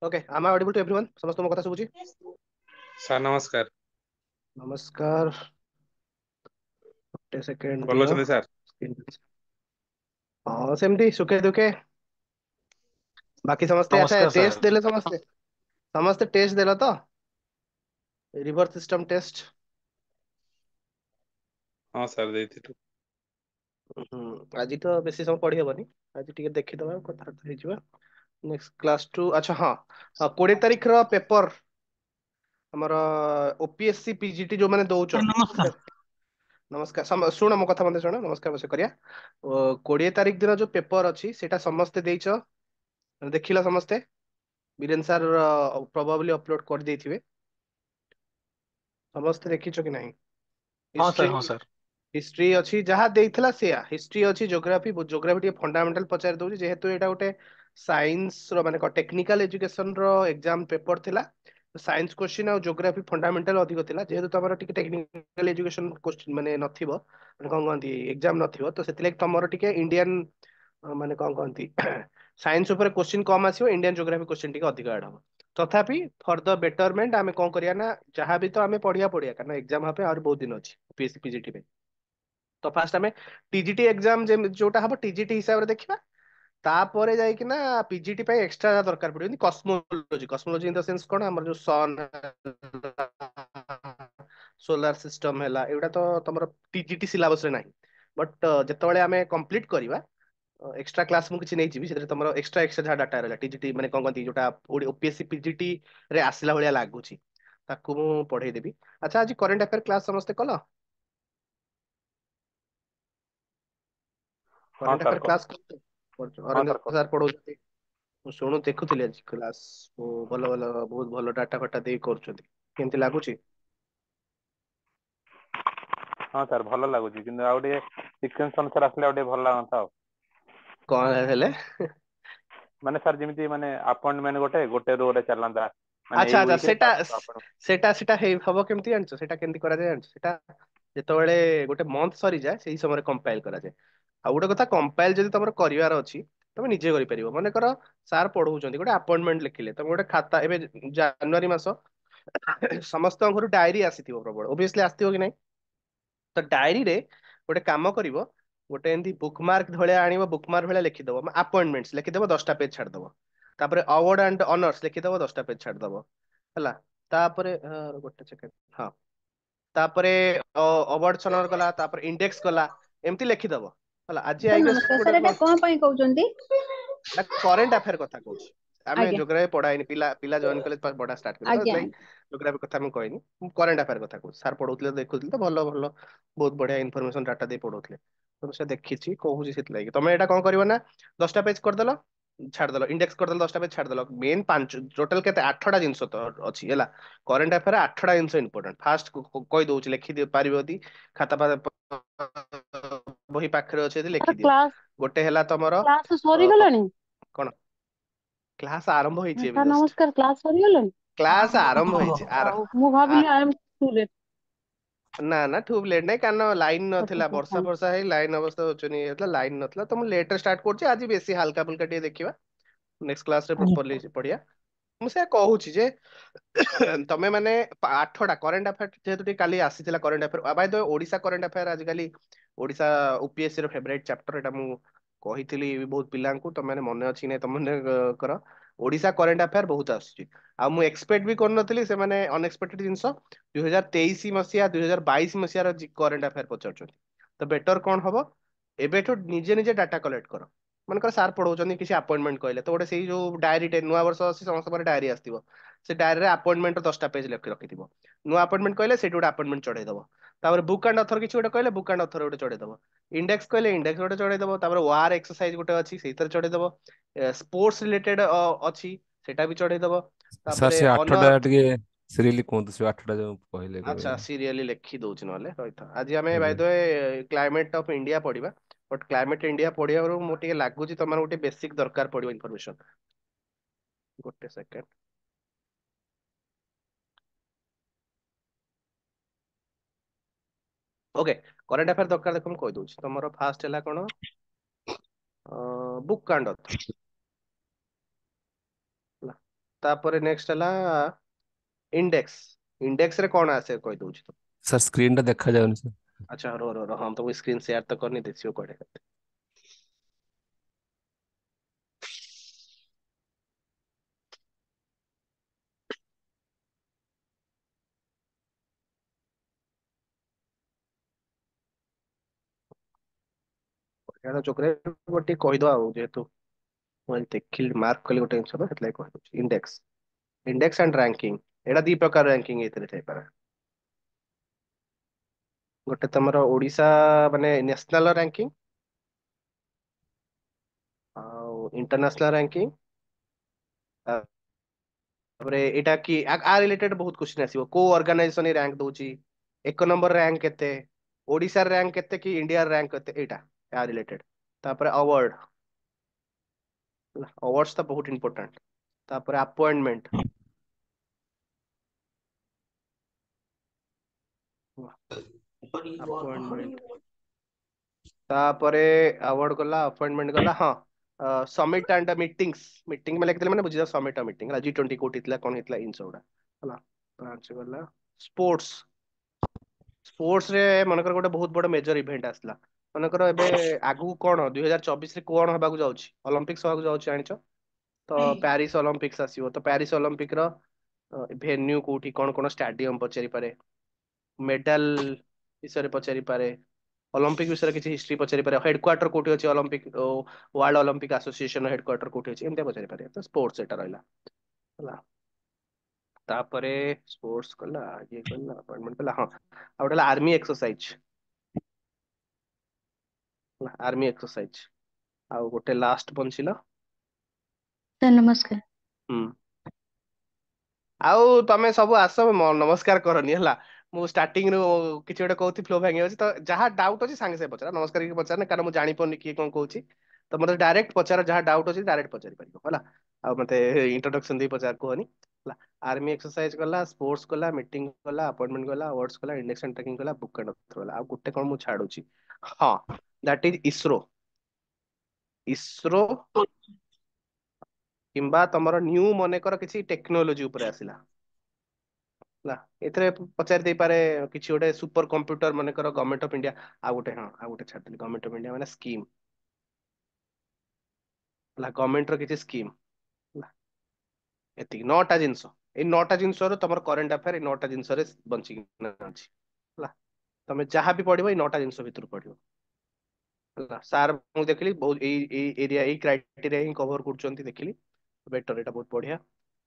Okay am I audible to everyone ସମସ୍ତ ମୋ କଥା ଶୁଭୁଛି? ସାର୍ ନମସ୍କାର। ନମସ୍କାର। ଗୋଟେ ସେକେଣ୍ଡ ଭଲ ଦିଅ। ଅଛନ୍ତି ସାର୍? ହଁ ସେମିତି ସୁଖେ ଦୁଃଖେ। ବାକି ସମସ୍ତେ ଆଚ୍ଛା ନମସ୍କାର ସାର୍। ଟେଷ୍ଟ ଦେଲେ ସମସ୍ତେ ସମସ୍ତେ ଟେଷ୍ଟ ଦେଲ ତ ରିଭର ସିଷ୍ଟମ ଟେଷ୍ଟ? ହଁ ସାର୍ ଦେଇଥିଲୁ। ଆଜି ତ ବେଶୀ ସମୟ ପଢି ହବନି। ଆଜି ଟିକେ ଦେଖିଦବା କଥାବାର୍ତ୍ତା ହେଇଯିବା। ନେକ୍ସଟ କ୍ଲାସ ଟୁ ଆଚ୍ଛା ହଁ 20 ତାରିଖର ପେପର ଆମର ଓପିଏସସି ପିଜିଟି ଯୋଉମାନେ ଦଉଛ। ସାର୍ ନମସ୍କାର। ନମସ୍କାର ଶୁଣ ମୋ କଥା ମତେ ଶୁଣ ନମସ୍କାର ବସ କରିବା। 20 ତାରିଖ ଦିନ ଯୋଉ ପେପର ଅଛି ସେଇଟା ସମସ୍ତେ ଦେଇଛ? ଦେଖିଲ ସମସ୍ତେ? ବୀରେନ୍ ସାର୍ ପ୍ରବାବଲି ଅପଲୋଡ କରିଦେଇଥିବେ। ସମସ୍ତେ ଦେଖିଛ କି ନାହିଁ? ହଁ ହିଷ୍ଟ୍ରି ସାର୍ ହଁ ସାର୍। ହିଷ୍ଟ୍ରି ଅଛି ଯାହା ଦେଇଥିଲା ସେୟା ହିଷ୍ଟ୍ରି ଅଛି ଜୋଗ୍ରାଫି ଟିକେ ଫଣ୍ଡାମେଣ୍ଟାଲ ପଚାରି ଦଉଛି ଯେହେତୁ ଏଇଟା ଗୋଟେ ସାଇନ୍ସ ର ମାନେ ଟେକ୍ନିକାଲ ଏଜୁକେସନ ର ଏକ୍ସାମ ପେପର ଥିଲା। ସାଇନ୍ସ କୋଶ୍ଚିନ୍ ଆଉ ଜୋଗ୍ରାଫି ଫଣ୍ଡାମେଣ୍ଟାଲ ଅଧିକ ଥିଲା ଯେହେତୁ ତମର ଟିକେ ଟେକ୍ନିକାଲ ଏଜୁକେସନ କୋଶ୍ଚିନ୍ ମାନେ ନଥିବ ମାନେ କଣ କହନ୍ତି ଏକ୍ସାମ ନଥିବ ତ ସେଥିଲାଗି ତମର ଟିକେ ଇଣ୍ଡିଆନ ମାନେ କଣ କହନ୍ତି ସାଇନ୍ସ ଉପରେ କୋଶ୍ଚିନ୍ କମ ଆସିବ ଇଣ୍ଡିଆନ ଜୋଗ୍ରାଫି କୋଶ୍ଚିନ୍ ଟିକେ ଅଧିକ ଆଡ ହବ। ତଥାପି ଫର ଦ ବେଟରମେଣ୍ଟ ଆମେ କଣ କରିବା ନା ଯାହାବି ତ ଆମେ ପଢିବା କାରଣ ଏକ୍ସାମ ହେବା ପାଇଁ ଆହୁରି ବହୁତ ଦିନ ଅଛି ୟୁପିଏସସି ପିଜିଟି ପାଇଁ। ତ ଫାଷ୍ଟ ଆମେ ଟିଜିଟି ଏକ୍ସାମ ଯୋଉଟା ହବ ଟିଜିଟି ହିସାବରେ ଦେଖିବା। ତାପରେ ଯାଇକିନା ପିଜିଟି ପାଇଁ ଏକ୍ସଟ୍ରା ଦରକାର ପଡିବ କସ୍ମୋଲୋଜି ଇନ ଦ ସେନ୍ସ କଣ ଆମର ଯୋଉ ସନ୍ ସୋଲାର ସିଷ୍ଟମ ହେଲା ଏଗୁଡା ତ ତମର ଟିଜିଟି ସିଲାବସ ରେ ନାହିଁ। ବଟ୍ ଯେତେବେଳେ ଆମେ କମ୍ପ୍ଲିଟ କରିବା ଏକ୍ସଟ୍ରା କ୍ଲାସ ମୁଁ କିଛି ନେଇଯିବି ସେଥିରେ ତମର ଏକ୍ସଟ୍ରା ଯାହା ଡାଟା ରହିଲା ଟିଜିଟି ମାନେ କଣ କହନ୍ତି ଯୋଉଟା ଓପିଏସସି ପିଜିଟି ରେ ଆସିଲା ଭଳିଆ ଲାଗୁଛି ତାକୁ ମୁଁ ପଢେଇ ଦେବି। ଆଚ୍ଛା ଆଜି କରେଣ୍ଟ ଆଫେୟାର କ୍ଲାସ ସମସ୍ତେ କଲ? ହଁ କରେଣ୍ଟ ସାର୍ ଆଫେୟାର କ୍ଲାସ ହଁ ଅରିନ୍ଦମ ସାର୍ କଲୁ। ସାର୍ ପଢଉଛନ୍ତି। ମୁଁ ଦେଖୁଥିଲି ଆଜି କ୍ଲାସ ଭଲ ଭଲ ବହୁତ ଭଲ ଡାଟା ଫାଟା ଦେଇ କରୁଛନ୍ତି। କେମିତି ଲାଗୁଛି? ହଁ ସାର୍ ଭଲ ଲାଗୁଛି କିନ୍ତୁ ଆଉ ଟିକେ ସିକ୍ୱେନ୍ସ ଅନୁସାରେ ଆସିଲେ ଆଉ ଟିକେ ଭଲ ଲାଗନ୍ତା ଆଉ। କଣ ହେଲେ? ମାନେ ସାର୍ ଯେମିତି ମାନେ ଆପଏଣ୍ଟମେଣ୍ଟ ଗୋଟେ ଗୋଟେ ରୁ ଗୋଟେ ଚାଲନ୍ତା ମାନେ ଆଚ୍ଛା ଏଇ ଆଚ୍ଛା ୱିକରେ ସେଟା ତାପରଠୁ ଆପଣ। ସେଟା ହବ କେମିତି ଜାଣିଛ ସେଟା କେମିତି କରାଯାଏ ଜାଣିଛ ସେଟା ଯେତେବେଳେ ଗୋଟେ ମନ୍ଥ ସରିଯାଏ ସେଇ ସମୟରେ କମ୍ପାଇଲ କରାଯାଏ। ଆଉ ଗୋଟେ କଥା କମ୍ପାଇଲ ଯଦି ତମର କରିବାର ଅଛି ତମେ ନିଜେ କରିପାରିବ ମନେକର ସାର୍ ପଢଉଛନ୍ତି ଗୋଟେ ଆପଏଣ୍ଟମେଣ୍ଟ ଲେଖିଲେ ତମେ ଗୋଟେ ଖାତା ଏବେ ଜାନୁଆରୀ ମାସ ସମସ୍ତଙ୍କ ଘରୁ ଡାଏରୀ ଆସିଥିବ ପ୍ରବଳ ଓଭିଅସଲି ଆସିଥିବ କି ନାଇଁ? ତ ଡାଏରୀରେ ଗୋଟେ କାମ କରିବ ଗୋଟେ ଏମିତି ବୁକ୍ ମାର୍କ ଭଳିଆ ଆଣିବ ବୁକ୍ ମାର୍କ ଭଳିଆ ଲେଖିଦବ ଆପଏଣ୍ଟମେଣ୍ଟ ଲେଖିଦବ 10ଟା ପେଜ ଛାଡିଦବ। ତାପରେ ଆୱାର୍ଡ ଆଣ୍ଡ ଅନର୍ସ ଲେଖିଦବ 10ଟା ପେଜ ଛାଡିଦବ ହେଲା। ତାପରେ ଗୋଟେ ସେକେଣ୍ଡ ହଁ ତାପରେ ଅୱାର୍ଡ ସନର ଗଲା ତାପରେ ଇଣ୍ଡେକ୍ସ ଗଲା ଏମିତି ଲେଖିଦବ ହେଲା। ଆଜି ସାର୍ ଆଇ ଗେସ୍ ନମସ୍କାର ସାର୍ ଗୋଟେ ଏଇଟା କଣ ପାଇଁ କହୁଛନ୍ତି? ଏଟା କରେଣ୍ଟ ଆଫେୟାର କଥା କହୁଛି। ଆମେ ଆଜ୍ଞା ଯୋଗ୍ରାଫି ପଢାଇନି ପିଲା ଜଏନ କଲେ ପଢା ଷ୍ଟାର୍ଟ କରିବେ ତ ଆଜ୍ଞା ସେଥିଲାଗି ଯୋଗ୍ରାଫି କଥା ମୁଁ କହିନି ମୁଁ କରେଣ୍ଟ ଆଫେୟାର କଥା କହୁଛି। ସାର୍ ପଢଉଥିଲେ ଦେଖୁଥିଲେ ତ ଭଲ ଭଲ ବହୁତ ବଢିଆ ଇନଫର୍ମେସନ ଡାଟା ଦେଇ ପଢଉଥିଲେ। ତ ସେ ଦେଖିଛି କହୁଛି ସେଥିଲାଗି ତମେ ଏଇଟା କଣ କରିବ ନା 10ଟା ପେଜ କରିଦେଲ ଛାଡିଦେଲ ଇଣ୍ଡେକ୍ସ କରିଦେଲ 10ଟା ପେଜ ଛାଡିଦେଲ ମେନ୍ ପାଞ୍ଚ ଟୋଟାଲ କେତେ 8ଟା ଜିନିଷ ତ ଅଛି ହେଲା। କରେଣ୍ଟ ଆଫେୟାର 8ଟା ଜିନିଷ ଇମ୍ପୋର୍ଟାଣ୍ଟ ଫାଷ୍ଟ କହିଦଉଛି ଲେଖି ପାରିବ ଯଦି ଖାତା ବହି ପାଖରେ ଅଛି ଯଦି ସାର୍ ଲେଖିଦିଅ। କ୍ଲାସ ଗୋଟେ ହେଲା ତମର କ୍ଲାସ ଅ, ସରିଗଲାଣି? କଣ କ୍ଲାସ ଆରମ୍ଭ ହେଇଛି ଏବେ ସାର୍ ଜଷ୍ଟ। ନମସ୍କାର କ୍ଲାସ ସରିଗଲାଣି? କ୍ଲାସ ଆରମ୍ଭ ହେଇଛି ଆଉ ମୁଁ ଭାବିଲି ଆଇ ଏମ୍ ଟୁ ଲେଟ୍। ନା ନା ଠୁବ୍ ଲେଟ୍ ନାଇଁ କାରଣ ଲାଇନ ଓକେ ନଥିଲା ସାର୍ ବର୍ଷା ଥ୍ୟାଙ୍କ ଫର୍ଷା ହେଇ ଲାଇନ ଅବସ୍ଥା ଶୋଚନୀୟ ହେଇଯାଇଥିଲା ଲାଇନ ନଥିଲା ତ ମୁଁ ଲେଟରେ ଷ୍ଟାର୍ଟ କରୁଛି ଆଜି ବେଶୀ ହାଲକା ଫୁଲକା ଟିକେ ଦେଖିବା। ନେକ୍ସଟ କ୍ଲାସରେ ୟୁ। ପ୍ରପରଲି ପଢିବା। ମୁଁ ସେୟା କହୁଛି ଯେ ତମେ ମାନେ 8ଟା କରେଣ୍ଟ ଆଫେୟାର ଯେହେତୁ ଟିକେ କାଲି ଆସିଥିଲା current affair Bai the we Odisha current affair ଆଜିକାଲି ଓଡିଶା ଓପିଏସସି ର ଫେଭରାଇଟ ଚାପ୍ଟର ଏଟା ମୁଁ କହିଥିଲି ବହୁତ ପିଲାଙ୍କୁ ତମେ ମନେ ଅଛି ନାଇଁ ତମମାନଙ୍କର ଓଡିଶା କରେଣ୍ଟ ଆଫେୟାର ବହୁତ ଆସୁଛି। ଆଉ ମୁଁ ଏକ୍ସପେକ୍ଟ ବି କରୁନଥିଲି ସେମାନେ ଅନଏକ୍ସପେକ୍ଟେଡ ଜିନିଷ 2023 ମସିହା 2022 ମସିହାର କରେଣ୍ଟ ଆଫେୟାର ପଚାରୁଛନ୍ତି। ତ ବେଟର କଣ ହବ ଏବେଠୁ ନିଜେ ନିଜେ ଡାଟା କଲେକ୍ଟ କର। ମନେକର ସାର୍ ପଢଉଛନ୍ତି କିଛି ଆପଏଣ୍ଟମେଣ୍ଟ କହିଲେ ତ ଗୋଟେ ସେଇ ଯୋଉ ଡାଏରୀଟେ ନୂଆ ବର୍ଷ ଅଛି ସମସ୍ତଙ୍କର ଡାଏରୀ ଆସିଥିବ। ସେ ଡାଏରୀରେ ଆପଏଣ୍ଟମେଣ୍ଟ 10ଟା ପେଜ ରଖିଥିବ। ନୂଆ ଆପଏଣ୍ଟମେଣ୍ଟ କହିଲେ ସେଇଠି ଗୋଟେ ଆପଏଣ୍ଟମେଣ୍ଟ ଚଢେଇଦବ। ତାପରେ ବୁକ୍ ଆଣ୍ଡ ଅଥର କିଛି ଗୋଟେ କହିଲେ ବୁକ୍ ଆଣ୍ଡ ଅଥର ଗୋଟେ ଚଢେଇଦବ। ଇଣ୍ଡେକ୍ସ କହିଲେ ଇଣ୍ଡେକ୍ସ ଗୋଟେ ଚଢେଇଦବ ତାପରେ ୱାର ଏକ୍ସରସାଇଜ ଗୋଟେ ଅଛି ସେଇଥିରେ ଚଢେଇଦବ। ସ୍ପୋର୍ଟସ ରିଲେଟେଡ ଅଛି ସେଇଟା ବି ଚଢେଇଦବ। ସାର୍ ତାପରେ ସେ ଅନର 8ଟା ଟିକେ ସିରିୟଲି କୁହନ୍ତୁ ସେ 8ଟା ଯୋଉ କହିଲେ ଏବେ। ଆଚ୍ଛା ସିରିୟଲି ଲେଖି ଦଉଛି ନହେଲେ ରହିଥା ଆଜି ଆମେ ବାଇ ଆଜ୍ଞା। ଦ ୱେ କ୍ଲାଇମେଟ ଅଫ ଇଣ୍ଡିଆ ପଢିବା। ବଟ୍ କ୍ଲାଇମେଟ ଇଣ୍ଡିଆ ପଢିବାରୁ ମୁଁ ଟିକେ ଲାଗୁଛି ତମର ଗୋଟେ ବେସିକ ଦରକାର ପଡିବ ଇନଫର୍ମେସନ। ଗୋଟେ ସେକେଣ୍ଡ ଓକେ କରେଣ୍ଟ ଆଫେୟାର ଦରକାର ଦେଖ ମୁଁ କହିଦଉଛି ତମର ଫାଷ୍ଟ ହେଲା କଣ ବୁକ୍ ଆଣ୍ଡ ଅଥର ହେଲା तापर नेक्स्ट हला इंडेक्स। इंडेक्स रे कौन आसे कहि दउछि तो। सर स्क्रीन टा देखा जाउनी सर। अच्छा रो हम तो स्क्रीन शेयर तो करनी देखियो कोडे। यार चोकरे गोटे कहि दो आ जेतु मैं देखिल मार्क कली गोटे जिनिस हेतले कहि दउछि इंडेक्स। इंडेक्स एंड रैंकिंग एटा दी प्रकार रैंकिंग एतरे थाई पारे। गोटे तमरो ओडिसा माने नेशनल रैंकिंग आ इंटरनेशनल रैंकिंग। तापरे एटा की आ रिलेटेड बहुत क्वेश्चन आसीबो को ऑर्गेनाइजेशन रैंक दउछि एक नंबर रैंक केते ओडिसा रैंक केते कि इंडिया रैंक केते एटा आ रिलेटेड। तापरे अवार्ड अवार्ड्स तो बहुत इंपोर्टेंट। तापरे अपॉइंटमेंट अपॉइंटमेंट तापरे अवार्ड गला अपॉइंटमेंट गला हाँ समिट एंड मीटिंग्स मीटिंग में लिखिले माने बुझियो समिट मीटिंग G20 कोठी थिला कोन हितला इन सबडा हला। पांच गला स्पोर्ट्स। स्पोर्ट्स रे मनकर गोटे बहुत बड़ मेजर इवेंट आसला मनकर एबे आगु कोन 2024 रे कोन हबाकू जाउछि ओलंपिक्स हबाकू जाउछि जानिछो तो पेरिस ओलंपिक्स आसीबो तो पेरिस ओलंपिक रो भेन्यू कोठी कोन कोन स्टेडियम पचारि पारे मेडल विषय पचारि पारे ओलंपिक विषय किसी हिस्ट्री पचारि पारे हेडक्वार्टर कोठी अछि Olympic world Olympic association headquarter कोठी अछि एमते पचारि पारे तो स्पोर्ट्स एटा रहला हला। तापरे स्पोर्ट्स कला ये कला अपॉइंटमेंट कला हाँ आ गोटे आर्मी एक्सरसाइज आर्मी एक्सरसाइज आ गोटे लास्ट बंचिला। सर नमस्कार। हम्म आउ तमे सब आस नमस्कार करनी है मु स्टार्टिंग रू किसी गोटे कहती फ्लो भांगी अछि तो जहाँ डाउट अछि सांगे से पचार नमस्कार की पचार कारण मु जानि पनी की कोन कहूची तो मते डायरेक्ट पचार जहाँ डाउट अछि डायरेक्ट पचारि परिबो होला। आ मते इंट्रोडक्शन दे पचार कहनी होला। आर्मी एक्सरसाइज कला स्पोर्ट्स कला मीटिंग कला अपॉइंटमेंट कला अवार्ड्स कला इंडेक्स एंड ट्रैकिंग कला बुक एंड ऑथर कला आ गुटे कोन मु छाडुची हाँ दैट इज इसरो। इसरो किंबा तमरो न्यू मनेकर किसी टेक्नोलॉजी ऊपर आसिला ना एथरे पचारि दे पारे किछि गोटे सुपर कंप्यूटर मनेकर गवर्नमेंट ऑफ इंडिया आ गोटे हाँ आ गोटे छाडली गवर्नमेंट ऑफ इंडिया माने स्कीम ला गवर्नमेंट रो किछि स्कीम एतिक नौटा जिंस ए नौटा जिंस रो तमर करंट अफेयर ए नौटा जिंस रे बंची अछि ला। तमे जहाँ भी पढ़िबो ए नौटा जिंस भितर पढ़िबो ହେଲା। ସାର୍ ମୁଁ ଦେଖିଲି ବହୁତ ଏଇ ଏରିଆ ଏଇ କ୍ରାଇଟେରିଆ ହିଁ କଭର କରୁଛନ୍ତି ଦେଖିଲି ବେଟର ଏଇଟା ବହୁତ ବଢିଆ।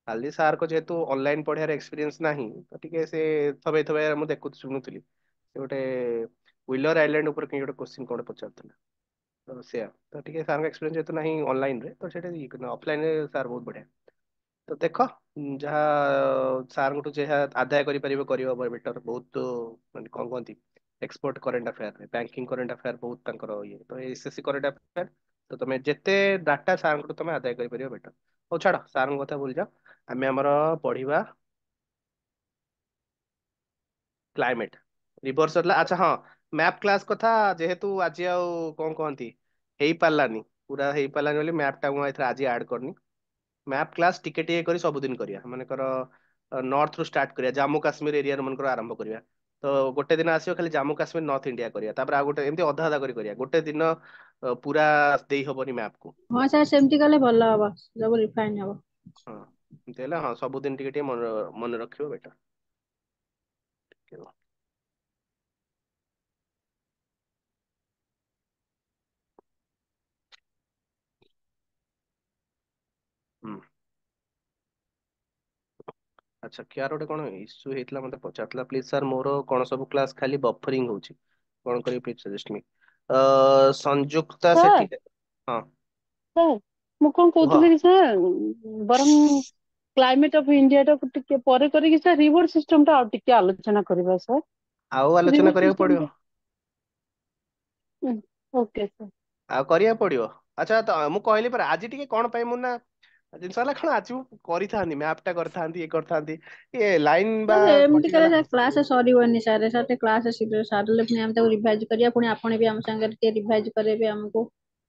କାଲି ସାର୍ ଙ୍କ ଯେହେତୁ ଅନଲାଇନ ପଢିବାର ଏକ୍ସପିରିଏନ୍ସ ନାହିଁ ତ ଟିକେ ସେ ଥବେ ଥବେ ମୁଁ ଦେଖୁ ଶୁଣୁଥିଲି ସେ ଗୋଟେ ୱିଲର ଆଇଲାଣ୍ଡ ଉପରେ କେହି ଗୋଟେ କୋଶ୍ଚିନ୍ କଣ ପଚାରୁଥିଲା ତ ସେୟା ତ ଟିକେ ସାର୍ଙ୍କ ଏକ୍ସପିରିଏନ୍ସ ଯେହେତୁ ନାହିଁ ଅନଲାଇନ ରେ ତ ସେଇଟା ଅଫଲାଇନ ରେ ସାର୍ ବହୁତ ବଢିଆ। ତ ଦେଖ ଯାହା ସାର୍ଙ୍କଠୁ ଯାହା ଆଦାୟ କରିପାରିବ କରିବ ବେଟର ବହୁତ ମାନେ କଣ କୁହନ୍ତି expert current affair banking current affair बहुत तांकर ये तो एसएससी करंट अफेयर तो तमे जेते डाटा सार तमे आदाय कर परियो बेटर हो छाड़ सार କଥା भूल जाओ आमे हमर पढ़िबा क्लाइमेट रिवर्स होला। अच्छा हाँ मैप क्लास कथा जेहेतु आज आउ कौन कहती हेई पार्लानी पूरा हेई पार्लानी बोली मैप टा मु एथरा आज ऐड करनी मैप क्लास टिके टिके करी सबुदिन करिया मानेकर नॉर्थ रू स्टार्ट करिया जम्मू काश्मीर एरिया मनकर आरंभ करिया तो गोटे दिन आसियो खाली जम्मू काश्मीर नॉर्थ इंडिया करिया तापर आ गोटे एमती अधा अधा करी करिया गोटे दिन पूरा देई हबनी मैप को। हाँ सर सेमती कले ଭଲ ହବ ସବୁ ରିଫାଇन ହବ। हाँ एमती हेले हाँ सबुदिन टिके टिके मन रखियो बेटा। हम्म अच्छा क्यार गोटे कौन इश्यू हेतला मते पचारतला प्लीज सर मोर कौन सब क्लास खाली बफरिंग होची कौन करी please suggest me Sanyukta sir Sethi. हाँ ସାର୍ ମୁଁ କଣ कुह କହୁଥିଲି କି ସାର୍ ବରଂ କ୍ଲାଇମେଟ ଅଫ ଇଣ୍ଡିଆ ଟାକୁ ଟିକେ ପରେ କରିକି ସାର୍ ରିଭର ସିଷ୍ଟମ ଟା ଆଉ ଟିକେ ଆଲୋଚନା କରିବା ସାର୍। ଆଉ ଆଲୋଚନା ରିଭର କରିବାକୁ ସିଷ୍ଟମ ପଡିବ ଟା ଓକେ ସାର୍। ଆଉ କରିବାକୁ ପଡିବ। ଆଚ୍ଛା ତ ମୁଁ କହିଲି ପରା ଆଜି ଟିକେ କଣ ପାଇଁ ମୁଁ ନା ଜିନିଷ ହେଲା କଣ ଆଜି ମୁଁ କରିଥାନ୍ତି ମ୍ୟାପ ଟା କରିଥାନ୍ତି ଇଏ କରିଥାନ୍ତି ଇଏ ଲାଇନ ବା ସାର୍ ଏମିତି କଲେ କଟିଗଲା। ସାର୍ କ୍ଲାସ ସରିବନି ସାର୍ ସାର୍ ଟିକେ କ୍ଲାସ ଶୀଘ୍ର ସାରିଲେ ପୁଣି ଆମେ ତାକୁ ରିଭାଇଜ କରିବା ପୁଣି ଆପଣ ବି ଆମ ସାଙ୍ଗରେ ଟିକେ ରିଭାଇଜ କରେଇବେ ଆମକୁ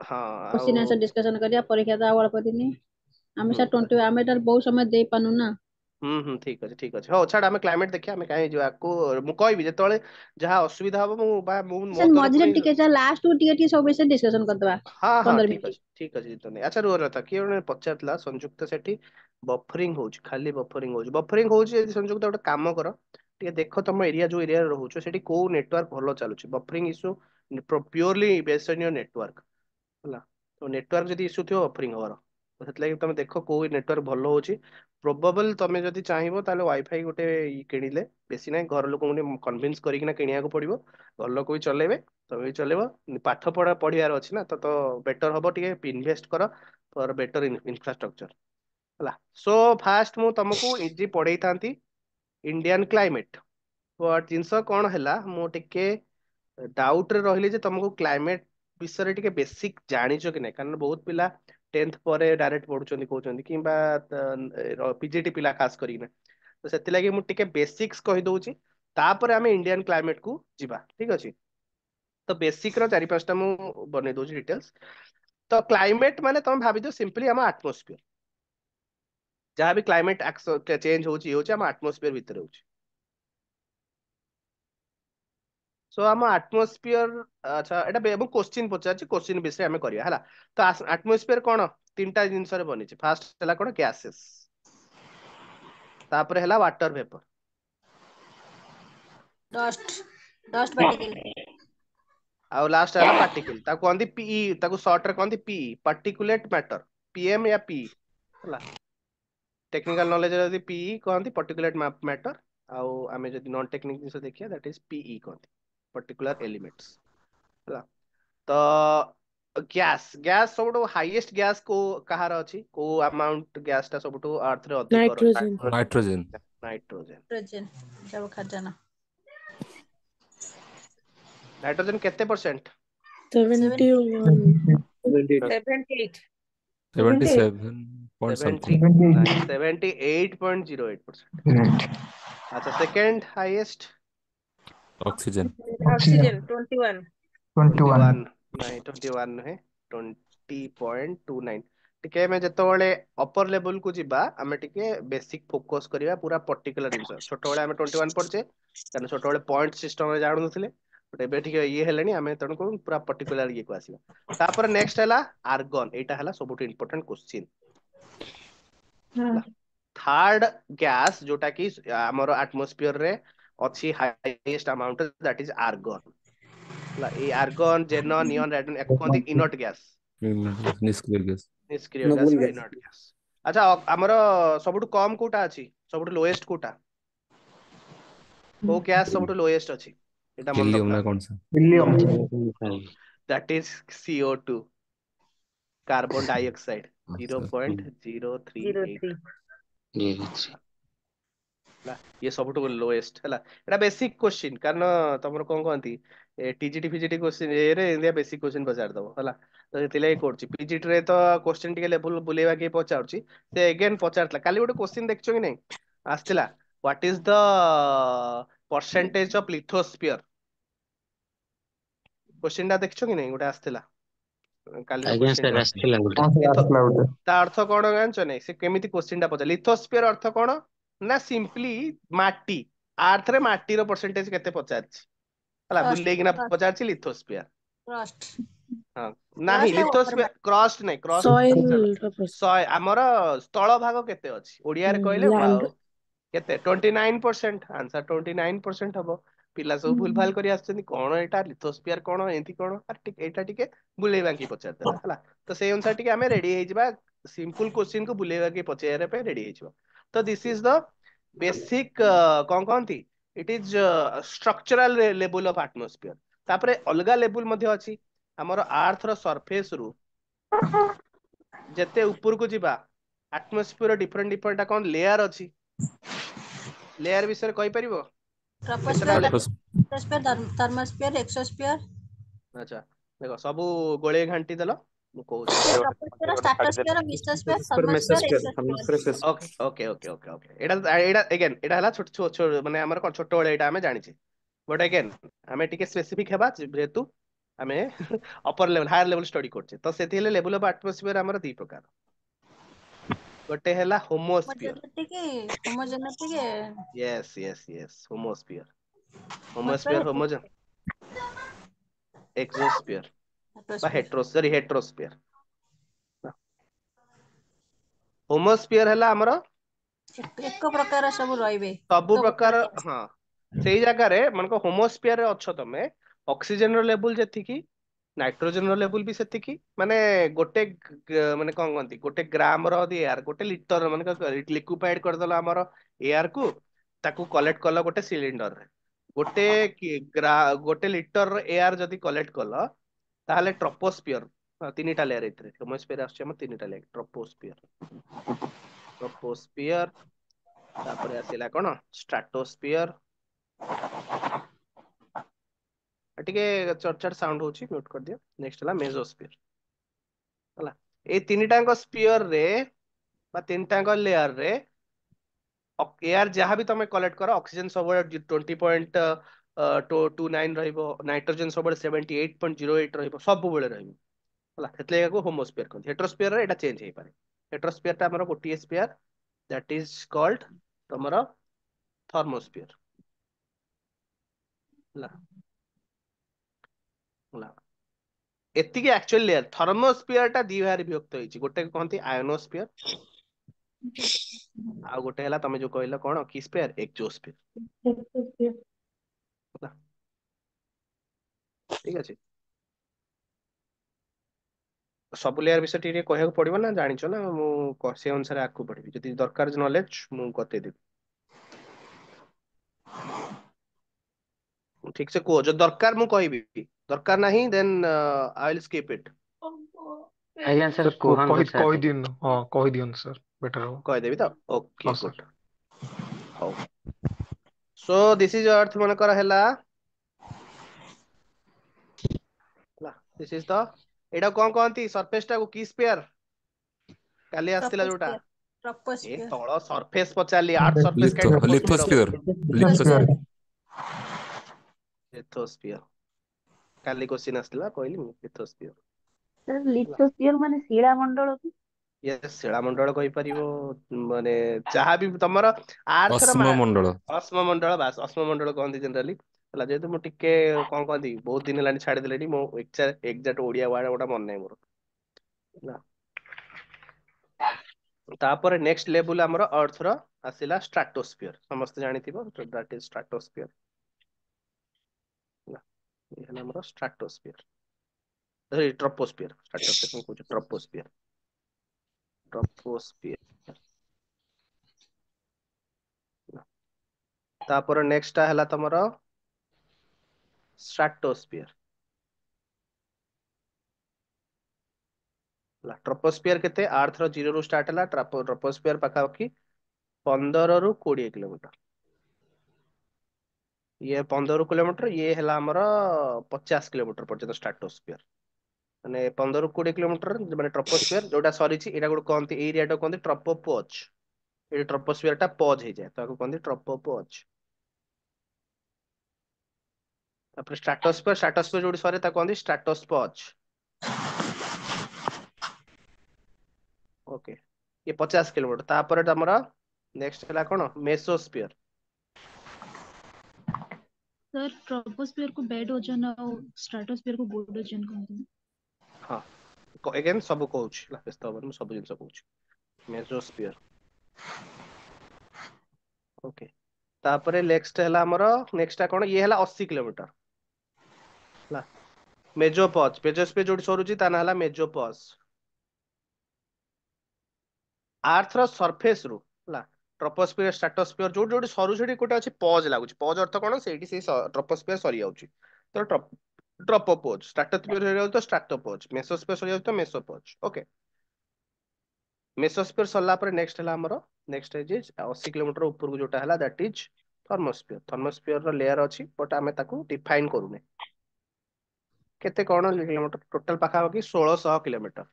ହଁ ଆଉ କୋଶ୍ଚିନ୍ ଆନ୍ସର ଡିସ୍କସନ କରିବା ପରୀକ୍ଷା ତ ଆଉ ଅଳ୍ପ ଦିନ। ଆମେ ସାର୍ 20 ଆମେ ଏଟାର ବହୁତ ସମୟ ଦେଇ ପାରୁନୁ ନା। ଠିକ ଅଛି ହଉ ଛାଡ ଆମେ କ୍ଲାଇମେଟ ଦେଖିବା ଆମେ କାହିଁ ଯିବାକୁ ମୁଁ କହିବି ଯେତେବେଳେ ଯାହା ଅସୁବିଧା ହବ ମୁଁ ମୋ ସାର୍ ତରଫରୁ ମଝିରେ ହିଁ ଟିକେ ସାର୍ ଲାଷ୍ଟ କୁ ଟିକେ ସବୁ ବିଷୟରେ ଡିସ୍କସନ କରିଦବା ହଁ 15 ମିନିଟ୍। ଠିକ ଅଛି ଜିତୁ ଆଚ୍ଛା ରୁହ ରଥ କିଏ ଜଣେ ପଚାରିଥିଲା ସଂଯୁକ୍ତ ସେଠି ବଫରିଂ ହଉଛି ଖାଲି ବଫରିଂ ହଉଛି ଯଦି ସଂଯୁକ୍ତ ଗୋଟେ କାମ କର ଟିକେ ଦେଖ ତମ ଏରିଆ ଯୋଉ ଏରିଆରେ ରହୁଛ ସେଠି କୋଉ ନେଟୱାର୍କ ଭଲ ଚାଲୁଛି buffering issue purely based on your network ହେଲା ତ ନେଟୱାର୍କ ଯଦି ଇସ୍ୟୁ ଥିବ ଅଫରିଂ ହବାର ତ ସେଥିଲାଗି ତମେ ଦେଖ କୋଉ ନେଟୱାର୍କ ଭଲ ହଉଛି ପ୍ରୋବାବଲ ତମେ ଯଦି ଚାହିଁବ ତାହେଲେ ୱାଇଫାଇ ଗୋଟେ କିଣିଲେ ବେଶୀ ନାହିଁ ଘର ଲୋକଙ୍କୁ ଟିକେ କନଭିନ୍ସ କରିକିନା କିଣିବାକୁ ପଡିବ ଘର ଲୋକ ବି ଚଲେଇବେ ତମେ ବି ଚଲେଇବ ପାଠ ପଢା ପଢିବାର ଅଛି ନା ତ ବେଟର ହବ ଟିକେ ଇନଭେଷ୍ଟ କର ଫର ବେଟର ଇନଫ୍ରାଷ୍ଟ୍ରକ୍ଚର ହେଲା ସୋ ଫାଷ୍ଟ ମୁଁ ତମକୁ ଇଜି ପଢେଇଥାନ୍ତି ଇଣ୍ଡିଆନ କ୍ଲାଇମେଟ ବଟ୍ ଜିନିଷ କଣ ହେଲା ମୁଁ ଟିକେ ଡାଉଟରେ ରହିଲି ଯେ ତମକୁ କ୍ଲାଇମେଟ ବିଷୟରେ ଟିକେ ବେସିକ ଜାଣିଛ କି ନାହିଁ କାରଣ ବହୁତ ପିଲା 10th ପରେ ଡାଇରେକ୍ଟ ପଢୁଛନ୍ତି କହୁଛନ୍ତି କିମ୍ବା ପିଜିଟି ପିଲା ଖାସ କରିକିନା ତ ସେଥିଲାଗି ମୁଁ ଟିକେ ବେସିକ୍ସ କହିଦଉଛି ତାପରେ ଆମେ ଇଣ୍ଡିଆନ କ୍ଲାଇମେଟ କୁ ଯିବା ଠିକ ଅଛି ତ ବେସିକ ର 4-5ଟା ମୁଁ ବନେଇ ଦଉଛି ଡିଟେଲ୍ସ ତ କ୍ଲାଇମେଟ ମାନେ ତମେ ଭାବିଦିଅ ସିମ୍ପଲି ଆମ ଆଟମୋସ୍ଫିୟର ଯାହା ବି କ୍ଲାଇମେଟ ଚେଞ୍ଜ ହଉଛି ଇଏ ହଉଛି ଆମ ଆଟମୋସ୍ଫିୟର ଭିତରେ ହଉଛି ସୋ ଆମ ଆଟମୋସ୍ଫିୟର ଆଚ୍ଛା ଏଟା ମୁଁ କୋଶ୍ଚିନ୍ ପଚାରୁଛି କୋଶ୍ଚିନ୍ ବିଷୟରେ ଆମେ କରିବା ହେଲା ତ ଆଟମୋସ୍ଫିୟର କଣ 3ଟା ଜିନିଷରେ ବନିଛି ଫାର୍ଷ୍ଟ ହେଲା କଣ ଗ୍ୟାସେସ୍ ତାପରେ ହେଲା ୱାଟର ଭେପର ଡଷ୍ଟ ପାର୍ଟିକଲ ଆଉ ଲାଷ୍ଟ ହେଲା ପାର୍ଟିକଲ ତାକୁ କହନ୍ତି ପିଇ ତାକୁ ସର୍ଟ ରେ କହନ୍ତି ପିଇ ପାର୍ଟିକୁଲେଟ ମ୍ୟାଟର ପିଏମ या ପି ହେଲା ଟେକ୍ନିକାଲ ନଲେଜ ଯଦି ପିଇ କହନ୍ତି ପର୍ଟିକୁଲେଟ ମ୍ୟାଟର ଆଉ ଆମେ ଯଦି ନନ୍ ଟେକ୍ନିକ ଜିନିଷ ଦେଖିବା ଦ୍ୟାଟ ଇଜ ପିଇ କହନ୍ତି ପର୍ଟିକୁଲାର ଏଲିମେଣ୍ଟସ ହେଲା ତ ଗ୍ୟାସ ସବୁଠୁ ହାଇଏଷ୍ଟ ଗ୍ୟାସ କୋଉ କାହାର ଅଛି କୋଉ ଆମାଉଣ୍ଟ ଗ୍ୟାସ ଟା ସବୁଠୁ ଆର୍ଥ ରେ ଅଧିକ ରହିଛି नाइट्रोजन नाइट्रोजन ନାଇଟ୍ରୋଜେନ जब खजाना ନାଇଟ୍ରୋଜେନ କେତେ percent 71 78 77 point seventy something nine 78.08% अच्छा सेकेंड हाईएस्ट ऑक्सीजन ऑक्सीजन 21 21 नहीं 21 ନୁହେଁ 20.29 ଟିକେ ଆମେ ଯେତେବେଳେ ଅପର ଲେବୁଲ କୁ ଯିବା ଆମେ ଟିକେ ବେସିକ ଫୋକସ କରିବା ପୁରା ପର୍ଟିକୁଲାର ଜିନିଷ ଛୋଟବେଳେ ଆମେ 21 ପଢିଛେ କାରଣ ଛୋଟବେଳେ ପଏଣ୍ଟ ସିଷ୍ଟମରେ ଜାଣୁନଥିଲେ ବଟ୍ ଏବେ ଟିକେ ଇଏ ହେଲେଣି ଆମେ ତେଣୁ କରୁ ପୁରା ପର୍ଟିକୁଲାର ଇଏକୁ ଆସିବା ତାପରେ ନେକ୍ସଟ ହେଲା ଆର୍ଗନ ଏଇଟା ହେଲା ସବୁଠୁ ଇମ୍ପୋର୍ଟାଣ୍ଟ କ୍ୱେଶ୍ଚିନ୍ ହେଲା ଥାର୍ଡ ଗ୍ୟାସ୍ ଯୋଉଟା କି ଆମର ଆଟମୋସ୍ଫିୟର ରେ ଅଛି highest amount that is argon ହେଲା ଏଇ ଆର୍ଗନ ଜେନନ ନିଅନ ରାଡନ ୟାକୁ କହନ୍ତି ଇନର୍ଟ ଗ୍ୟାସ୍ निष्क्रिय गैस ନିଷ୍କ୍ରିୟ ଗ୍ୟାସ୍ ବା ଇନର୍ଟ ଗ୍ୟାସ୍ ଆଚ୍ଛା ଆମର ସବୁଠୁ କମ କୋଉଟା ଅଛି ସବୁଠୁ ଲୋଏଷ୍ଟ କୋଉଟା କୋଉ ଗ୍ୟାସ୍ ସବୁଠୁ ଲୋଏଷ୍ଟ ଅଛି ଏଇଟା ମନେ हिलियम ରଖ ना कौन सा that is CO2 carbon dioxide अच्छा 0.038 03 ହେଲା ଇଏ ସବୁଠୁ ଲୋଏଷ୍ଟ ହେଲା ଏଟା ବେସିକ କ୍ୱେଶ୍ଚିନ୍ କାରଣ ତମର କଣ କହନ୍ତି ଟିଜିଟି ଫିଜିଟି କ୍ୱେଶ୍ଚିନ୍ ଏରେ ଏମିତିଆ ବେସିକ କ୍ୱେଶ୍ଚିନ୍ ପଚାରିଦବ ହେଲା ତ ସେଥିଲାଗି କରୁଛି ପିଜିଟି ରେ ତ କ୍ୱେଶ୍ଚିନ୍ ଟିକେ ଲେବୁଲ ବୁଲେଇବା କିଏ ପଚାରୁଛି ସେ ଏଗେନ୍ ପଚାରିଥିଲା କାଲି ଗୋଟେ କ୍ୱେଶ୍ଚିନ୍ ଦେଖିଛ କି ନାଇଁ ଆସିଥିଲା what is the percentage of lithosphere question ଟା ଦେଖିଛ କି ନାଇଁ ଗୋଟେ ଆସିଥିଲା କାଲିର ଆଜ୍ଞା କ୍ୱେଶ୍ଚିନ୍ ସାର୍ ଟା ଆସିଥିଲା ଗୋଟେ ତା ଅର୍ଥ କଣ ଜାଣିଛ ନାଇଁ ସେ କେମିତି କ୍ୱେଶ୍ଚିନ୍ ଟା ପଚାର ଲିଥୋସ୍ଫିୟର ଅର୍ଥ କଣ ନା ସିମ୍ପଲି ମାଟି ଆର୍ଥରେ ମାଟିର ପରସେଣ୍ଟେଜ କେତେ ପଚାରିଛି ହେଲା ବୁଲେଇକିନା ପଚାରିଛି ଲିଥୋସ୍ଫିୟର क्रस्ट ହଁ ନାହିଁ ଲିଥୋସ୍ଫିୟର କ୍ରଷ୍ଟ ନାହିଁ କ୍ରଷ୍ଟ सॉइल ଶହେ ଆମର ସ୍ଥଳ ଭାଗ କେତେ ଅଛି ଓଡିଆରେ କହିଲେ लैंड କେତେ 29% ଆନ୍ସର 29% ହବ ପିଲା ସବୁ ଭୁଲ ଭାଲ କରି ଆସିଛନ୍ତି କଣ ଏଇଟା ଲିଥୋସ୍ଫିୟର କଣ ଏମିତି କଣ ଏଇଟା ଟିକେ ବୁଲେଇ ବାଙ୍କି ପଚାରିଦେଲା ହେଲା ତ ସେଇ ଅନୁସାରେ ଟିକେ ଆମେ ରେଡି ହେଇଯିବା ସିମ୍ପଲ କ୍ୱେଶ୍ଚିନ୍ କୁ ବୁଲେଇ ବାଙ୍କି ପଚାରିବା ପାଇଁ ରେଡି ହେଇଯିବ ତ ଦିସ୍ ଇଜ ଦ ବେସିକ କଣ କହନ୍ତି ଇଟ ଇଜ ଷ୍ଟ୍ରକ୍ଚରାଲ ଲେବୁଲ ଅଫ ଆଟମୋସ୍ଫିୟର ତାପରେ ଅଲଗା ଲେବୁଲ ମଧ୍ୟ ଅଛି ଆମର ଆର୍ଥ ର ସରଫେସ ରୁ ଯେତେ ଉପରକୁ ଯିବା ଆଟମୋସ୍ଫିୟର ଡିଫରେଣ୍ଟ କଣ ଲେୟାର ଅଛି ଲେୟାର ବିଷୟରେ କହିପାରିବ କେତେଟା ट्रोपोस्फियर थर्मोस्फियर एक्सोस्फियर ଆଚ୍ଛା ଦେଖ ସବୁ ଗୋଳେଇ ଘାଣ୍ଟି ଦେଲ ମୁଁ କହୁଛି troposphere stratosphere mesosphere thermosphere exosphere okay okay okay okay okay ଏଇଟା ଏଗେନ୍ ଏଇଟା ହେଲା ଛୋଟ ଛୋଟ ମାନେ ଆମର କଣ ଛୋଟ ବେଳେ ଏଇଟା ଆମେ ଜାଣିଛେ ବଟ୍ ଏଗେନ୍ ଆମେ ଟିକେ ସ୍ପେସିଫିକ ହେବା ଯେହେତୁ ଆମେ ଅପର ଲେଭେଲ ହାୟର ଲେଭେଲ ଷ୍ଟଡି କରୁଛେ ତ ସେଥି ହେଲେ ଲେଭେଲ ଅଫ ଆଟମୋସ୍ଫିୟର ଆମର ଦି ପ୍ରକାର गोटे हैला homosphere. Homogenetic yes yes yes homosphere. Homosphere homosphere homogen exosphere बा हेट्रोस्फियर। होमोस्फियर हैला हमर एक प्रकार सब रहिबे सब एक प्रकार। प्रकार हाँ सेई जगह रे मन को होमोस्फियर रे अच्छो तमे ऑक्सीजन रो लेवल जेतिकी नाइट्रोजन रो लेवल भी सेतिकी माने गोटे माने कौन कहंती गोटे ग्राम रो दी एयर गोटे लिटर माने लिक्विफाइड कर दला हमर एयर को ताकू कलेक्ट कल गोटे सिलिंडर रे गोटे गोटे लिटर एयर जदी कलेक्ट कल ताहले ट्रोपोस्फियर तीनटा लेयर एथरे होमोस्फियर आछे हम तीनटा लेयर ट्रोपोस्फियर तापर आसिला कोन स्ट्राटोस्फियर टिके चर्चार साउंड होची म्यूट कर दियो। नेक्स्ट हला मेसोस्फियर हला ए तीनटांग स्फियर रे बा तीनटांग लेयर रे एयर जहाँ भी तुम कलेक्ट कर ऑक्सीजन सब 20.29 रहिबो नाइट्रोजन सब 78.08 रहिबो सब बेले रहिबो हला हेतले को होमोस्फियर कहନ୍ତି हेट्रोस्फियर रे एटा चेंज हेइ पारे। हेट्रोस्फियर ता हमर गोटी स्फियर दैट इज कॉल्ड तमरो थर्मोस्फियर हला हला एतिकी एक्चुअल लेयर थर्मोस्फियर टा दी भाग विभक्त होइची गोटे कहନ୍ତି आयोनोस्फियर आ गोटे हला तमे जो कहलो कोन की स्फियर एक्सोस्फियर ठीक अछि। सब लेयर विषय टिके कहବାକୁ पड़िबो ना जानिछो ना मु से अनुसार आकु पढ़िबी जदि दरकार नॉलेज मु कते देबी ठीक से को जो दरकार मु कहबी दरकार नहीं then I will skip it ଆଜ୍ଞା ସାର୍ सर କୁହନ୍ତୁ ସାର୍ कही ଟିକେ। दियन हाँ कही दियन सर बेटर हो। कह देबी तो ओके हाँ गुड सर हो सो दिस इज अर्थ मनकर हैला this is the Etah cone कहंती surface टा को की स्फियर काली आस्तिला जोटा ट्रोपोस्फियर ए ट्रोपोस्फियर तळ सरफेस पचाली आर्ट सरफेस काई ट्रोपोस्फियर हो लिथोस्फियर लिथोस्फियर लिथोस्फियर काली क्वेश्चन आस्तिला कहली मु लिथोस्फियर सर लिथोस्फियर माने शिला मंडल की ये शिला मंडल कहि परिबो माने जहाँ भी तमरो आर्थ रो ଅଶ୍ମମଣ୍ଡଳ अस्म मंडल बास अस्म मंडल कहंती जनरली हला जेतु मु टिके कोन कहंती बहुत दिन लानी छाडी देलेनी मो एग्जैक्ट ओडिया वर्ड गोटा मन नै मोर ना तापर नेक्स्ट लेवल हमर अर्थ रो आसिला स्ट्राटोस्फियर समस्त जानिथिबो दैट इज स्ट्राटोस्फियर ना ये हला हमर स्ट्राटोस्फियर सॉरी ट्रोपोस्फियर स्ट्राटोस्फियर को कहू ट्रोपोस्फियर ट्रोपोस्फियर तापर नेक्स्ट हला तमरो स्ट्राटोस्फियर ट्रोपोस्फियर केते अर्थ रो 0 रु स्टार्ट हला ट्रोपोस्फियर पाखा की 15 रु 20 किलोमीटर ये 15 किलोमीटर ये हला हमर 50 किलोमीटर पर्यंत स्ट्राटोस्फियर माने 15 रु 20 किलोमीटर माने ट्रोपोस्फियर जोटा सरी छि एटा गुड कहंती एरिया टा कहंती ट्रोपोपोज ए ट्रोपोस्फियर टा पोज हे जाय ताको कहंती ट्रोपोपोज तापर स्ट्राटोस्फियर जोडी सरे ता कहंती स्ट्राटोस्पोज ओके ये 50 किलोमीटर तापर हमरा नेक्स्ट हला कोन मेसोस्फियर सर ट्रोपोस्फियर को बेड ओजन और स्ट्रेटोस्फियर को बोर्ड ओजन कहते हैं। हाँ अगेन सब कहूछ व्यस्त हम सब जिन कहूछ मेसोस्फियर ओके तापर नेक्स्ट हला हमर नेक्स्ट टा कोन ये हला 80 किलोमीटर हला मेसोस्फियर जोडी सरुची ता ना हला मेसोपॉज अर्थ रो सरफेस रु हला ट्रोपोस्फियर स्ट्राटोस्फियर जोडी जोडी सरू छडी कोटा अछि पॉज लागुची पॉज अर्थ कोन सेठी से ट्रोपोस्फियर सरी जाउची तो ट्रोपोपोज स्ट्राटोस्फियर सरी जाउ तो स्ट्राटोपोज मेसोस्फियर सरी जाउ तो मेसोपोज ओके मेसोस्फियर सरला पर नेक्स्ट हला हमरो नेक्स्ट इज 80 किलोमीटर ऊपर को जोटा हला दैट इज थर्मोस्फियर रो लेयर अछि बट हमें ताकू डिफाइन करूने केते कोन किलोमीटर टोटल पाखा हो कि 1600 किलोमीटर